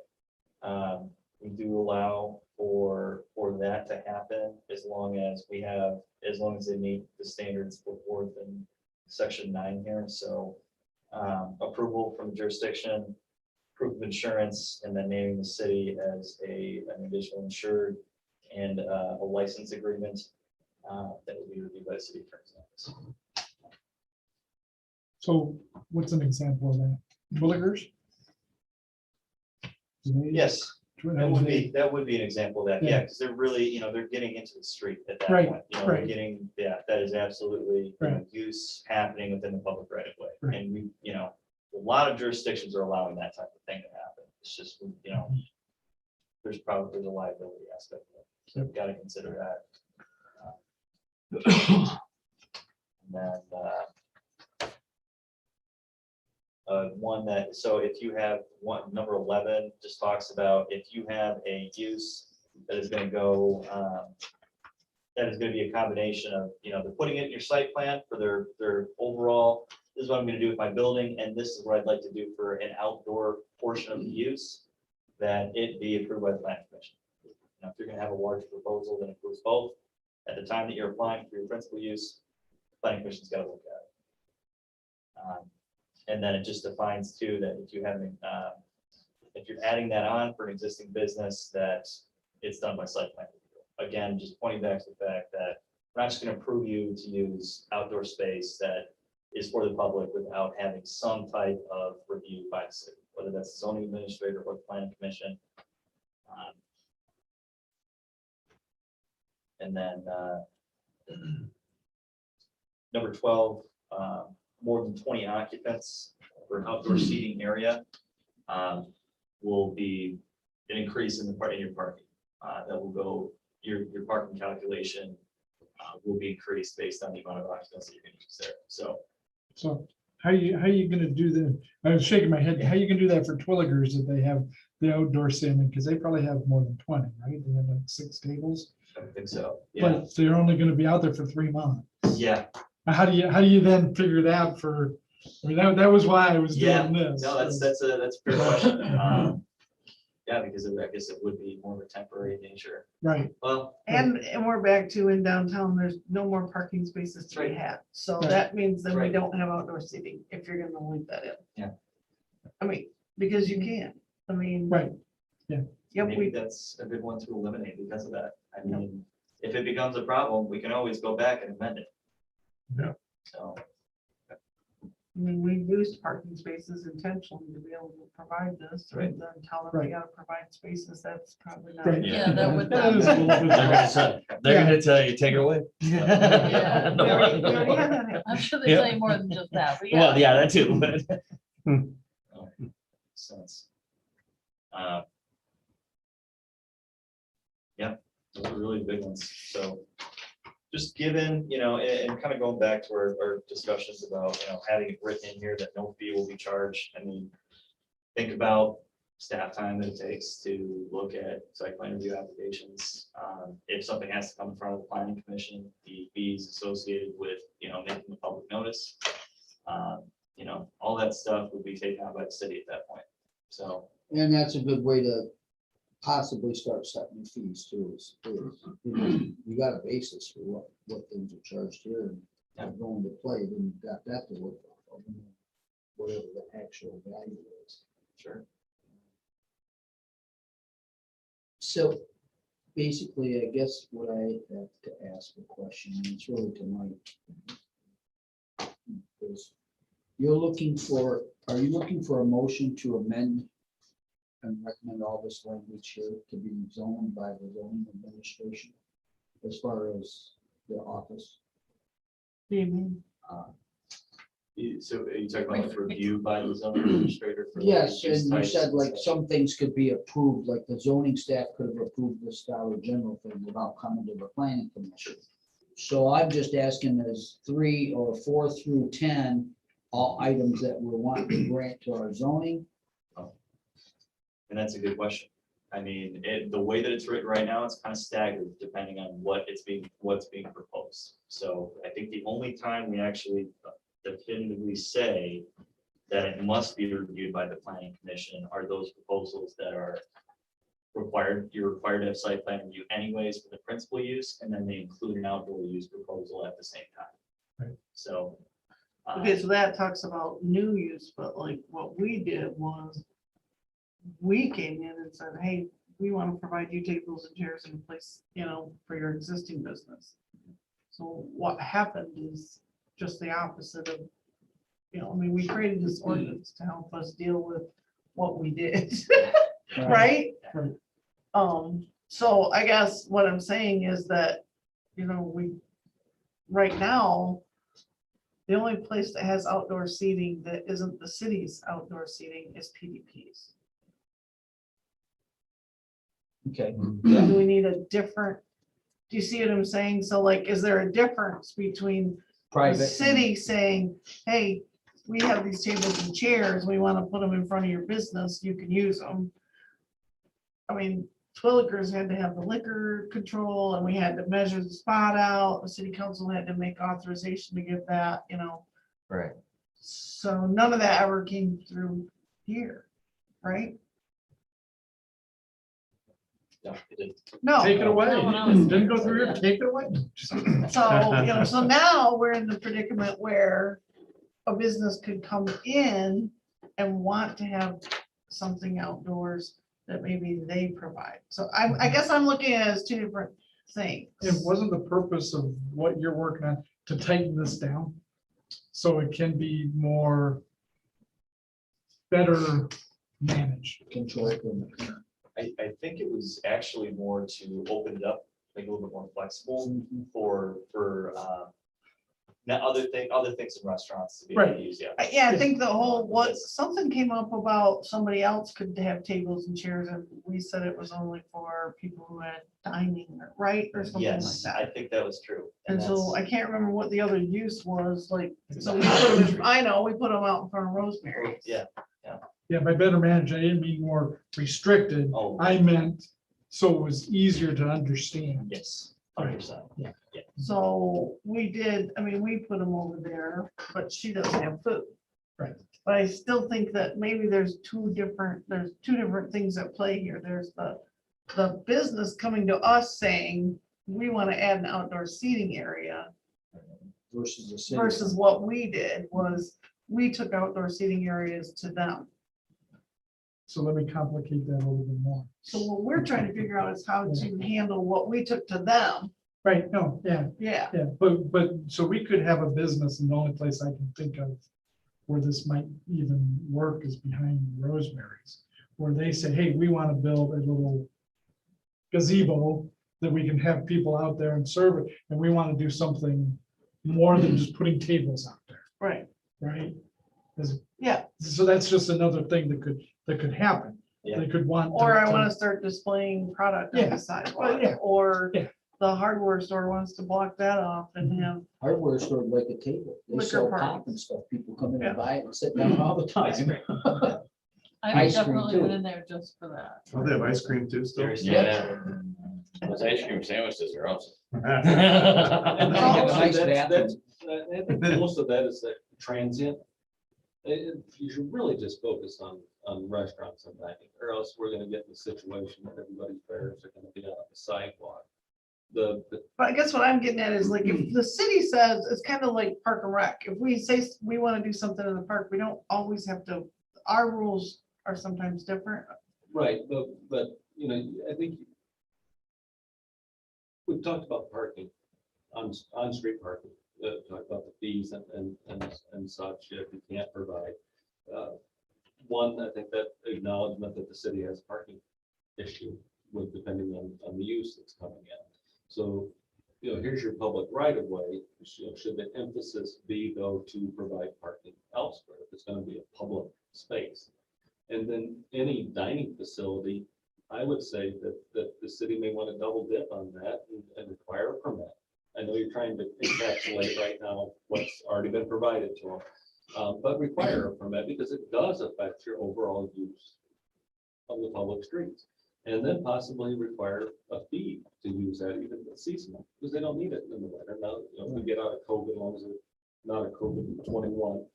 We do allow for that to happen as long as they meet the standards put forth in section 9 here. So approval from the jurisdiction, proof of insurance, and then naming the city as an additional insured, and a license agreement that will be reviewed by the city attorney's office. So what's an example of that? Willigers? Yes, that would be an example of that, yeah, because they're really, you know, they're getting into the street at that Right, point. You know, they're right. getting, yeah, that is absolutely, you know, Right. use happening within the public right of way. Right. And we, you know, a lot of jurisdictions are allowing that type of thing to happen. It's just, you know, there's a liability aspect of it. So we've got to consider that. And then, one that, so if you have number 11 just talks about if you have a use that is going to go, that is going to be a combination of, you know, they're putting it in your site plan for their overall, this is what I'm going to do with my building, and this is what I'd like to do for an outdoor portion of the use, that it be approved by the planning commission. Now, if you're going to have a large proposal that includes both, at the time that you're applying for your principal use, planning commission's got to look at it. And then it just defines too that if you have, if you're adding that on for an existing business, that it's done by site plan review. Again, just pointing back to the fact that we're not just going to approve you to use outdoor space that is for the public without having some type of review by the city, whether that's the zoning administrator or the planning commission. And then number 12, more than 20 occupants for an outdoor seating area will be an increase in your parking. That will go, your parking calculation will be increased based on the amount of occupants that you're going to use there. So how you gonna do that? I was shaking my head. How you gonna do that for Twilligers if they have the outdoor seating? Because they probably have more than 20, right? They have like 6 tables. I think so. Yeah. But they're only gonna be out there for 3 months. Yeah. How do you then figure it out for, I mean, that was why I was Yeah. doing this. No, that's a fair question. Yeah, because I guess it would be more of a temporary nature. Right. Well, And we're back to in downtown, there's no more parking spaces to be Right. had. So Right. that means that we Right. don't have outdoor seating if you're gonna leave that in. Yeah. I mean, because you can, I mean. Right. Yep, maybe we, that's a good one to eliminate because of that. I mean, if it becomes a problem, we can always go back and amend it. Yeah. So, I mean, we used parking spaces intentionally to be able to provide this, Right. and then tell them Right. they gotta provide spaces, that's probably not. Right. Yeah, that would That is a little bit- They're gonna tell you, take it away. Yeah. We already had that happen. I'm sure they tell you more than just that, but yeah. Well, yeah, that too, but. Sense. Yeah, those are really big ones. So just given, and kind of going back to our discussions about, having it written in here that no fee will be charged. I mean, think about staff time that it takes to look at site plan review applications. If something has to come in front of the planning commission, the fees associated with, making the public notice. All that stuff would be taken out by the city at that point. So, And that's a good way to possibly start setting the fees too, you got a basis for what things are charged here and are going to play, then you've got that to work off of, whatever the actual value is. sure. So basically, I guess what I have to ask a question, and it's really to Mike. Is are you looking for a motion to amend and recommend all this language here to be zoned by the zoning administration as far as the office? So are you talking about review by the zoning administrator? For Yes, use and you types said like such? some things could be approved, like the zoning staff could have approved this Dollar General thing without coming to the planning commission. So I'm just asking, as 3 or 4 through 10, all items that we're wanting to grant to our zoning? And that's a good question. I mean, the way that it's written right now, it's kind of staggered depending on what's being proposed. So I think the only time we actually definitively say that it must be reviewed by the planning commission are those proposals that are required, you're required to have site plan review anyways for the principal use, and then they include an outdoor use proposal at the same time. Right. So. Okay, so that talks about new use, but like what we did was we came in and said, hey, we want to provide you tables and chairs in place, for your existing business. So what happened is just the opposite of, we created this ordinance to help us deal with what we did, right? Right. So I guess what I'm saying is that, right now, the only place that has outdoor seating that isn't the city's outdoor seating is PDP's. Okay. Do we need a different, do you see what I'm saying? So like, is there a difference between the Private. city saying, hey, we have these tables and chairs, we want to put them in front of your business, you can use them. I mean, Twilliger's had to have the liquor control and we had to measure the spot out. The city council had to make authorization to give that, Right. So none of that ever came through here, right? Yeah, it did. No. Take it away. Not when I was Didn't there, go so through yeah. here, take it away. So, so now we're in the predicament where a business could come in and want to have something outdoors that maybe they provide. So I guess I'm looking at it as 2 different things. It wasn't the purpose of what you're working on to tighten this down, so it can be better managed. Control. I think it was actually more to open it up, make it a little bit more flexible for now other things in restaurants to be able to Right. use, yeah. Yeah, I think the whole, something came up about somebody else could have tables and chairs and we said it was only for people who had dining, right? Or something like Yes, that. I think that was true. And so I that's- can't remember what the other use was, like, so we Exactly. put 'em in- I know, we put them out in front of Rosemary. Yeah, Yeah, by better managed, I didn't mean more restricted. oh, I meant so it was easier to understand. yes, 100%. Yeah. So we did, we put them over there, but she doesn't have food. Right. But I still think that maybe there's two different things at play here. There's the business coming to us saying, we want to add an outdoor seating area Versus the city. versus what we did was we took outdoor seating areas to them. So let me complicate that a little bit more. So what we're trying to figure out is how to handle what we took to them. Right, no, yeah, Yeah, yeah, but so we could have a business and the only place I can think of where this might even work is behind Rosemary's, where they say, hey, we want to build a little gazebo that we can have people out there and serve it, and we want to do something more than just putting tables out there, Right, right? 'Cause- yeah, So that's just another thing that could happen. Yeah. They could want. or I to- want to start displaying product on Yeah, the sidewalk, yeah, or yeah. the hardware store wants to block that off and have, Hardware store like a table. They Liquor sell party. pop and stuff. People come in Yeah. and buy it and sit down all the time. I would Ice cream, definitely too. went in there just for that. Oh, they have ice cream too still? There's- Yeah. Those ice cream sandwiches are awesome. And They have a also nice that's- bathroom. I think most of that is that transient. You should really just focus on restaurants and dining, or else we're gonna get in a situation where everybody's fares are gonna be out on the sidewalk. The, but I guess what I'm getting at is like, if the city says, it's kind of like Park and Rec, if we say we want to do something in the park, we don't always have to, our rules are sometimes different. right, but, you know, I think we've talked about parking, on-street parking, talked about the fees and such, if you can't provide. One, I think that acknowledgement that the city has parking issue with depending on the use that's coming in. So, you know, here's your public right of way, should the emphasis be though to provide parking elsewhere, if it's gonna be a public space. And then any dining facility, I would say that the city may want to double dip on that and require a permit. I know you're trying to encapsulate right now what's already been provided to them, but require a permit because it does affect your overall use of the public streets. And then possibly require a fee to use that even if it's seasonal, because they don't need it in the winter. Now, you know, if we get out of COVID, as long as it's not a COVID-21,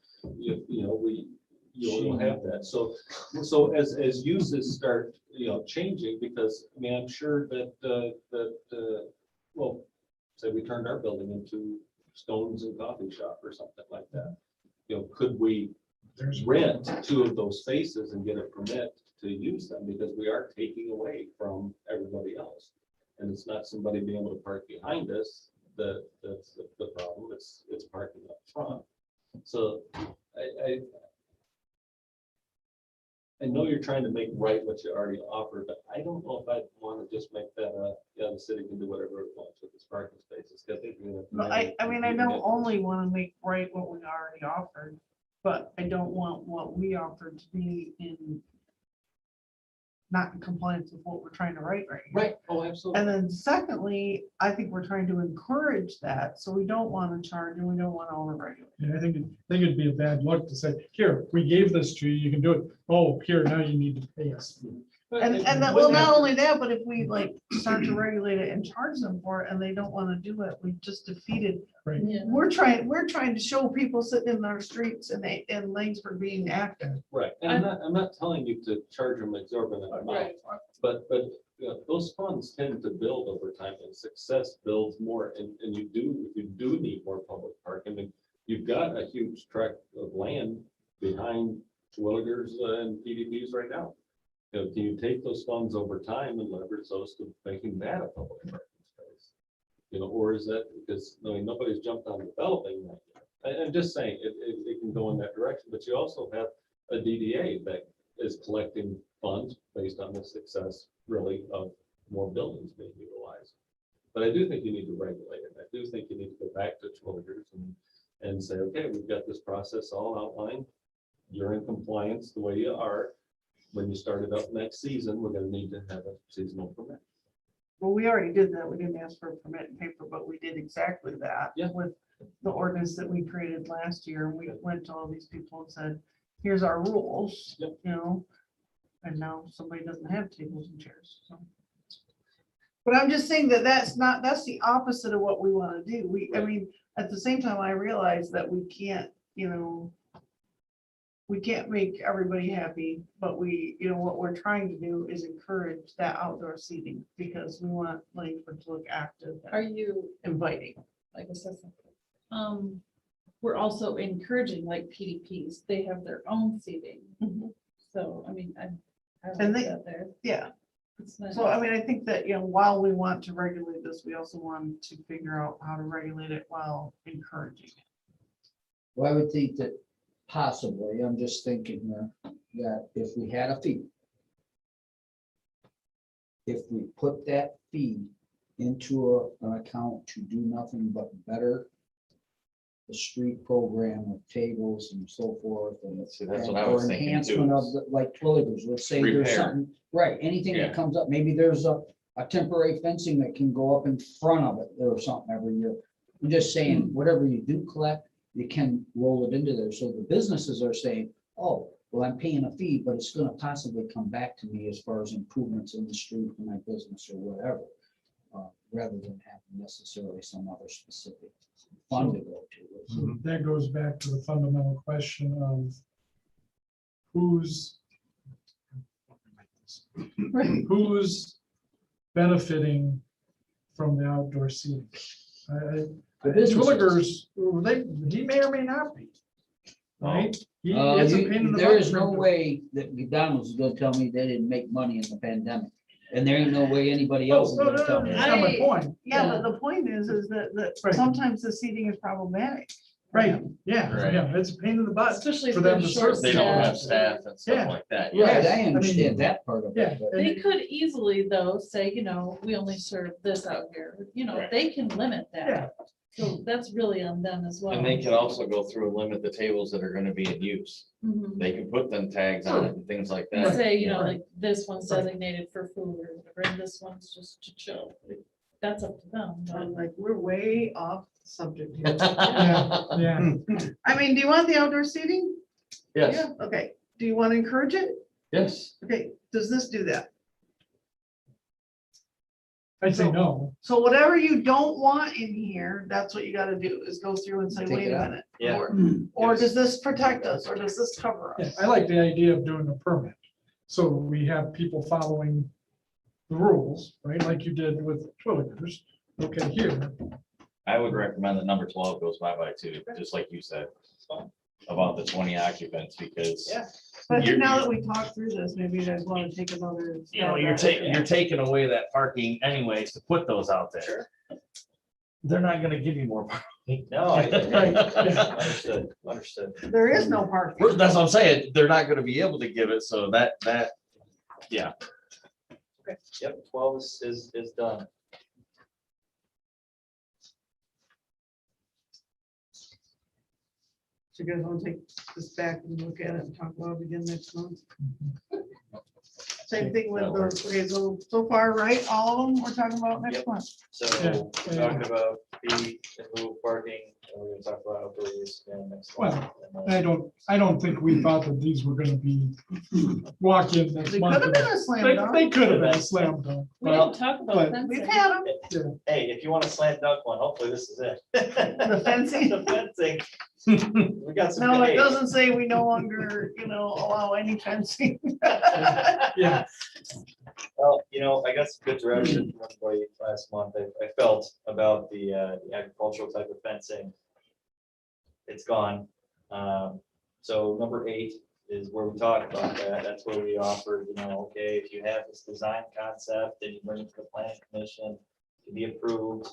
you'll have that. So as uses start, you know, changing, because I mean, I'm sure that well, say we turned our building into Stones and Coffee Shop or something like that. You know, could we rent 2 of those spaces and get a permit to use them, because we are taking away from everybody else. And it's not somebody being able to park behind us, that's the problem, it's parking up front. So I know you're trying to make right what you already offered, but I don't know if I'd want to just make that yeah, the city can do whatever it wants with its parking spaces. 'Cause I think we're No, gonna- I mean, I don't only want to make right what we already offered, but I don't want what we offered to be not in compliance with what we're trying to write right here. Right, oh, absolutely. And then secondly, I think we're trying to encourage that, so we don't want to charge and we don't want to overregulate. And I think it'd be a bad look to say, here, we gave this to you, you can do it. Oh, here, now you need to pay us. And that, well, not only that, but if we like start to regulate it and charge them for it and they don't want to do it, we just defeated. Right. Yeah. We're trying to show people sitting in our streets and lanes for being active. Right, and I'm not telling you to charge them exorbitant amounts, but you know, those funds tend to build over time, and success builds more, and if you do need more public parking, I mean, you've got a huge tract of land behind Twilligers and PDPs right now. You know, can you take those funds over time and leverage those to making that a public parking space? You know, or is that because, I mean, nobody's jumped on developing that yet. I'm just saying, it can go in that direction, but you also have a DDA that is collecting funds based on the success, really, of more buildings being utilized. But I do think you need to regulate it. I do think you need to go back to Twilligers and say, okay, we've got this process all outlined. You're in compliance the way you are. When you start it up next season, we're gonna need to have a seasonal permit. Well, we already did that. We didn't ask for a permit in paper, but we did exactly that. Yeah. With the ordinance that we created last year. We went to all these people and said, here's our rules, Yep. you know? And now somebody doesn't have tables and chairs, so. But I'm just saying that's the opposite of what we want to do. I Right. mean, at the same time, I realize that we can't, you know, we can't make everybody happy, but what we're trying to do is encourage that outdoor seating because we want Lakewood to look active Are and you, inviting. like I said, we're also encouraging like PDPs, they have their own seating. So, I mean, I And like they- that there. Yeah, It's nice. so I mean, I think that, while we want to regulate this, we also want to figure out how to regulate it while encouraging it. Well, I would think that possibly, I'm just thinking that if we had a fee, if we put that fee into an account to do nothing but better the street program of tables and so forth and. See, that's what and- I was or thinking enhancement too. of the, like Twilligers, let's say there's Repair. something, right, anything Yeah. that comes up, maybe there's a temporary fencing that can go up in front of it or something every year. I'm just saying, whatever you do collect, you can roll it into there, so the businesses are saying, oh, well, I'm paying a fee, but it's gonna possibly come back to me as far as improvements in the street for my business or whatever. Rather than having necessarily some other specific fund to go to. So that goes back to the fundamental question of who's benefiting from the outdoor seating. The businesses. Twilligers, he may or may not be. Right? Uh, It's a you- pain in the there butt is for no him to- way that McDonald's is gonna tell me they didn't make money in the pandemic. And there ain't no way anybody Oh, else is no, gonna no, tell no, me. that's that. not my point. Yeah, but the point is that Right. sometimes the seating is problematic. Right, yeah, Right. yeah, it's a pain in the butt. Especially if For them they're to short serve. They don't have staffed. staff and stuff Yeah. like that. Right, Yes, I I mean- understand that part of Yeah. it, but They could easily though say, we only serve this out here, Right. they can limit Yeah. that. So that's really on them as well. And they can also go through and limit the tables that are gonna be in use. Mhm. They can put them tags on it and things like And that. say, Right. like, this one's Right. designated for food or whatever, and this one's just to chill. That's up to them. but- I'm like, we're way off subject here. Yeah, yeah. I mean, do you want the outdoor seating? Yes, Yeah, okay. Do you want to encourage it? yes. Okay, does this do that? I'd say no. So whatever you don't want in here, that's what you gotta do, is go through and say, Take wait it a out. minute. Yeah. Or does this protect us, or does this cover Yeah, us? I like the idea of doing a permit. So we have people following the rules, right, like you did with Twilligers. Okay, here, I would recommend that number 12 goes by too, just like you said, about the 20 occupants, because Yeah. But You're- now that we talked through this, maybe you guys wanna take another. you're stab at it. taking, you're taking away that parking anyways to put those out there. Sure. They're not gonna give you more parking. No, I, Right, yeah. understood. There is no parking. That's what I'm saying, they're not gonna be able to give it, so yeah. Yep, 12 is done. So you guys wanna take this back and look at it and talk about it again next month? Same thing with the, okay, so far, right, all of them we're talking about next Yep. month. So Yeah, we're talking about fee in lieu of parking, and we're gonna talk about outdoor use again next month. And then- I don't think we thought that these were gonna be walk in next They month. could have been a slam dunk. They could have been a slam dunk. We Well, didn't talk but- about We've fencing. had them, Hey, if you want a slant dunk one, hopefully this is it. the fencing. The fencing. We got some. No, it hey, doesn't say we no longer, allow any fencing. Yeah, Well, I got some good direction from everybody last month. I felt about the agricultural type of fencing. It's gone. So number 8 is where we talk about that. That's where we offered, okay, if you have this design concept, then you bring it to the planning commission to be approved.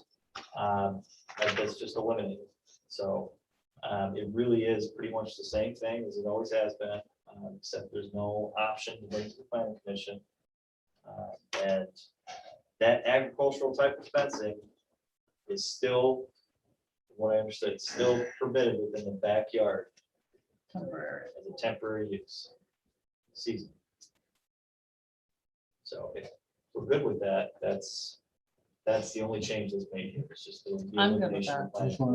That's just eliminated. So it really is pretty much the same thing as it always has been, except there's no option to bring it to the planning commission. And that agricultural type of fencing is still, from what I understood, it's still permitted within the backyard Temporary. as a temporary use season. So if we're good with that, that's the only change that's made here. It's just the I'm good with elimination of that. planning just want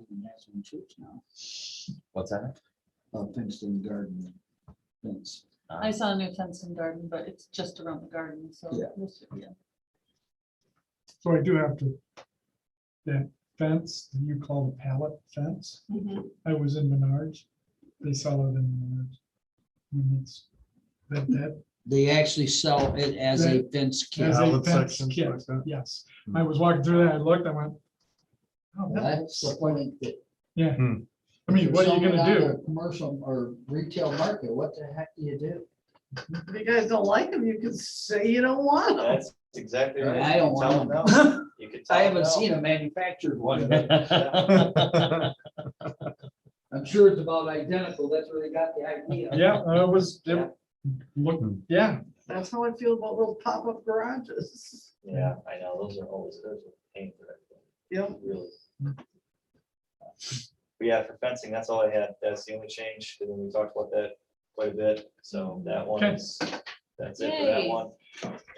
commission. to, now, What's that? fenced in garden. Fence. I saw a new fence in garden, but it's just around the garden, so. Yeah. Yeah. so I do have to, that fence that you call the pallet fence, Mhm. I was in Menards. They sell it in Menards. And it's that They actually sell it as a fence kit. as a Pallet fence sections kit, like that. yes. I was walking through that, I looked, I went, oh, That's the point that. yeah. Hmm. I mean, what are you gonna do? Commercial or retail market, what the heck do you do? If you guys don't like them, you can say you don't want them. That's exactly right. I don't You can tell want them no. You can tell I them haven't no. seen a manufactured one. Yeah. I I'm sure it's about identical. That's where they got the idea. Yeah, it was, look, yeah, That's how I feel about little pop-up garages. Yeah, I know, those are always, those are pain for everything. Yep. Really. But yeah, for fencing, that's all I had. That's the only change. And then we talked about that quite a bit. So that one Okay. is, that's it for that Yay. one.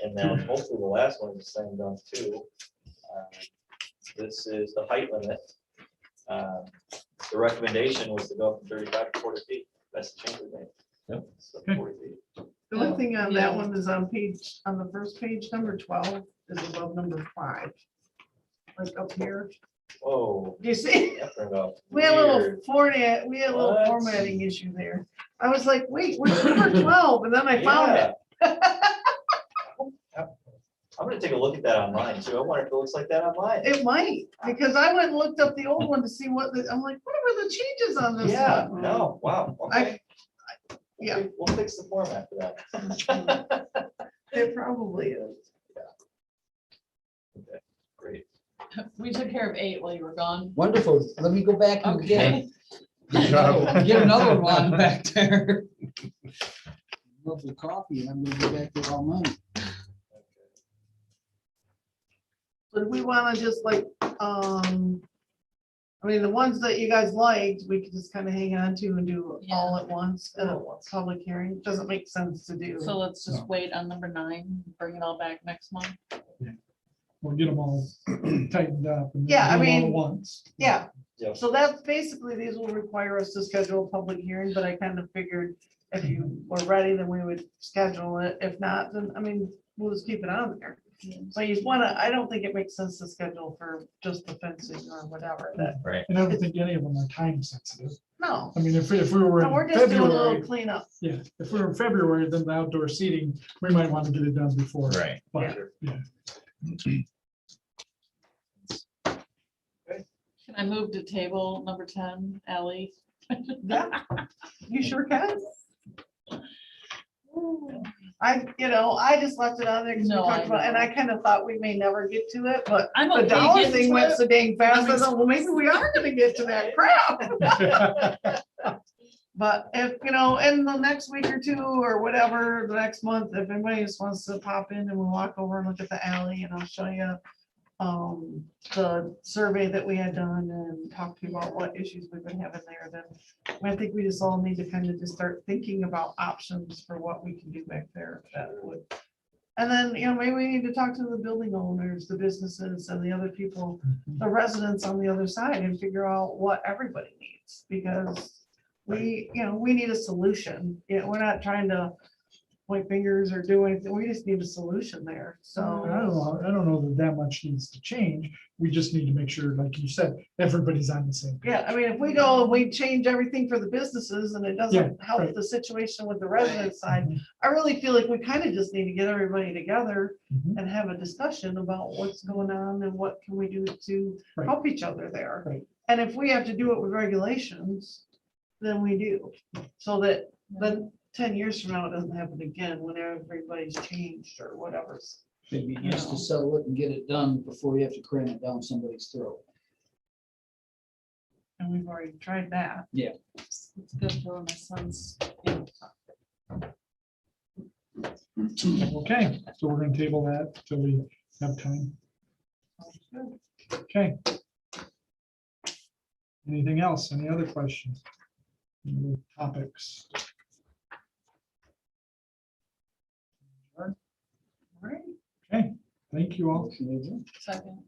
And then hopefully the last one is the same done too. This is the height limit. The recommendation was to go from 35 to 40 feet. That's the change we made. Yep. So Okay. 40 feet. The only thing on Yeah. that one is on the first page, number 12 is above number 5. Like up here, Whoa. do you see? That turned out We had a little weird. little What? formatting issue there. I was like, wait, where's number 12? And then I found it. I'm gonna take a look at that online too. I wonder if it looks like that online. It might, because I went and looked up the old one to see I'm like, what were the changes on this Yeah, one? no, wow. Okay. yeah. We'll fix the format for that. It probably is. Okay, great. We took care of 8 while you were gone. Wonderful. Let me go back and Okay. get another one back there. Love the coffee, and I'm gonna go back to all mine. But we want to just like, I mean, the ones that you guys liked, we could just kind of hang on to and do all at once, All at once. public hearing. Doesn't make sense to do. So let's just No. wait on number 9, bring it all back next month. we'll get them all tightened up. and Yeah, I do 'em all at mean, Once. Yeah, Yeah. so that's basically, these will require us to schedule a public hearing, but I kind of figured if you were ready, then we would schedule it. If not, then, I mean, we'll just keep it on there. So you wanna, I don't think it makes sense to schedule for just the fencing or whatever that, Right. And I don't think any of them are time sensitive. no. I mean, if we were No, we're in just doing a little February, cleanup. yeah, if we were in February, then the outdoor seating, we might want to get it done before. Right. But, Sure. yeah, Can I move to table number 10, Ally? Yeah, you sure can. I just left it on there because we No, I talked about, and know. I kind of thought we may never get to it, but I'm the okay dollar getting thing to went it. so dang fast. I I'm thought, well, maybe we are gonna get to that crap. But if, in the next week or two or whatever, the next month, if anybody just wants to pop in and we'll walk over and look at the alley and I'll show you the survey that we had done and talk to you about what issues we've been having there, then I think we just all need to kind of just start thinking about options for what we can do back there. That would, and then, maybe we need to talk to the building owners, the businesses and the other people, the residents on the other side and figure out what everybody needs, because we need a solution. We're not trying to point fingers or do anything. We just need a solution there. I don't So, know, I don't know that that much needs to change. We just need to make sure, like you said, everybody's on the same. yeah, I mean, if we go and we change everything for the businesses and it doesn't help right. the situation with the resident side, Mhm, I really feel like we kind of just need to get everybody together mhm. and have a discussion about what's going on and what can we do to Right. help each other there. Right. And if we have to do it with regulations, then we do, so that then 10 years from now, it doesn't happen again when everybody's changed or whatever. Maybe just to settle it and get it done before you have to cram it down somebody's throat. And we've already tried that. It's good for my son's. Okay, so we're gonna table that till we have time. Okay. Anything else? Any other questions? Any other topics? Right. Okay, thank you all. Second.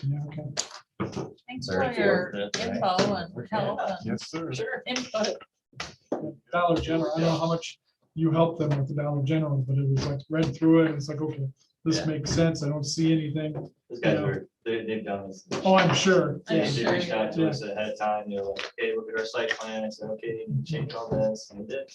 Yeah, okay. Thanks Very for your fortunate, right? info and help and Yes, sir. Sure. input. Dollar General, I don't know how much you helped them with the Dollar General, but it was like read through it, and it's like, okay, this Yeah. makes sense. I don't see anything. Those guys Yeah. are, they've done this. Oh, I'm sure. I'm They Yeah. sure. reached out to us ahead of time. They're like, okay, look at our site plan. I said, okay, you can change all this. And we did.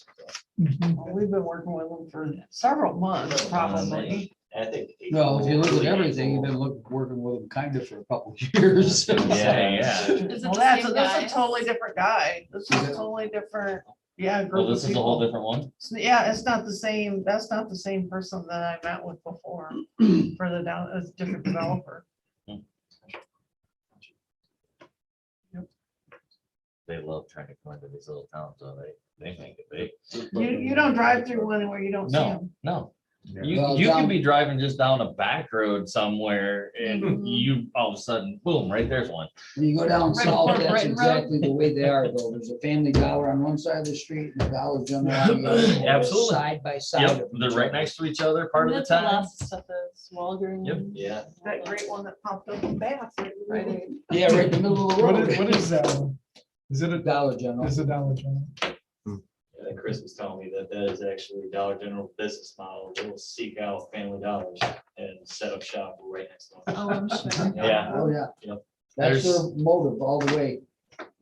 Mhm. Well, we've been working with them for several months, probably. And I think. Well, if you look at everything, you've been working with them kind of for a couple of years. Yeah, yeah. Is it Well, the that's, same this is guy? a totally different guy. This is a totally different, Well, group of this is a whole people. different one. Yeah, it's not the same, that's not the same person that I met with before for the down, it's a different developer. They they love trying to go into these little towns, so they make it big. You don't drive through one where you don't see No, them. no. Yeah. You, Well, you down- can be driving just down a back road somewhere and Mhm. you, all of a sudden, boom, right there's one. When you go down Right south, before that's Brighton Road. exactly the way they are though. There's a Family Dollar on one side of the street and a Dollar General on the other. They're Absolutely. Side by side. Yep, of they're each right other. next to each other part of the That's what time. lots of stuff is, Walgreens. Yeah. That great one that popped up in Bath. Right. Yeah, right in the middle of the What road. is that? one? Is it a, Dollar General. is it Dollar General? And Chris was telling me that that is actually Dollar General business model. They will seek out Family Dollars and set up shop right next door. Oh, I'm sure. Yeah. Oh, yeah. Yep. That's their There's- motive all the way.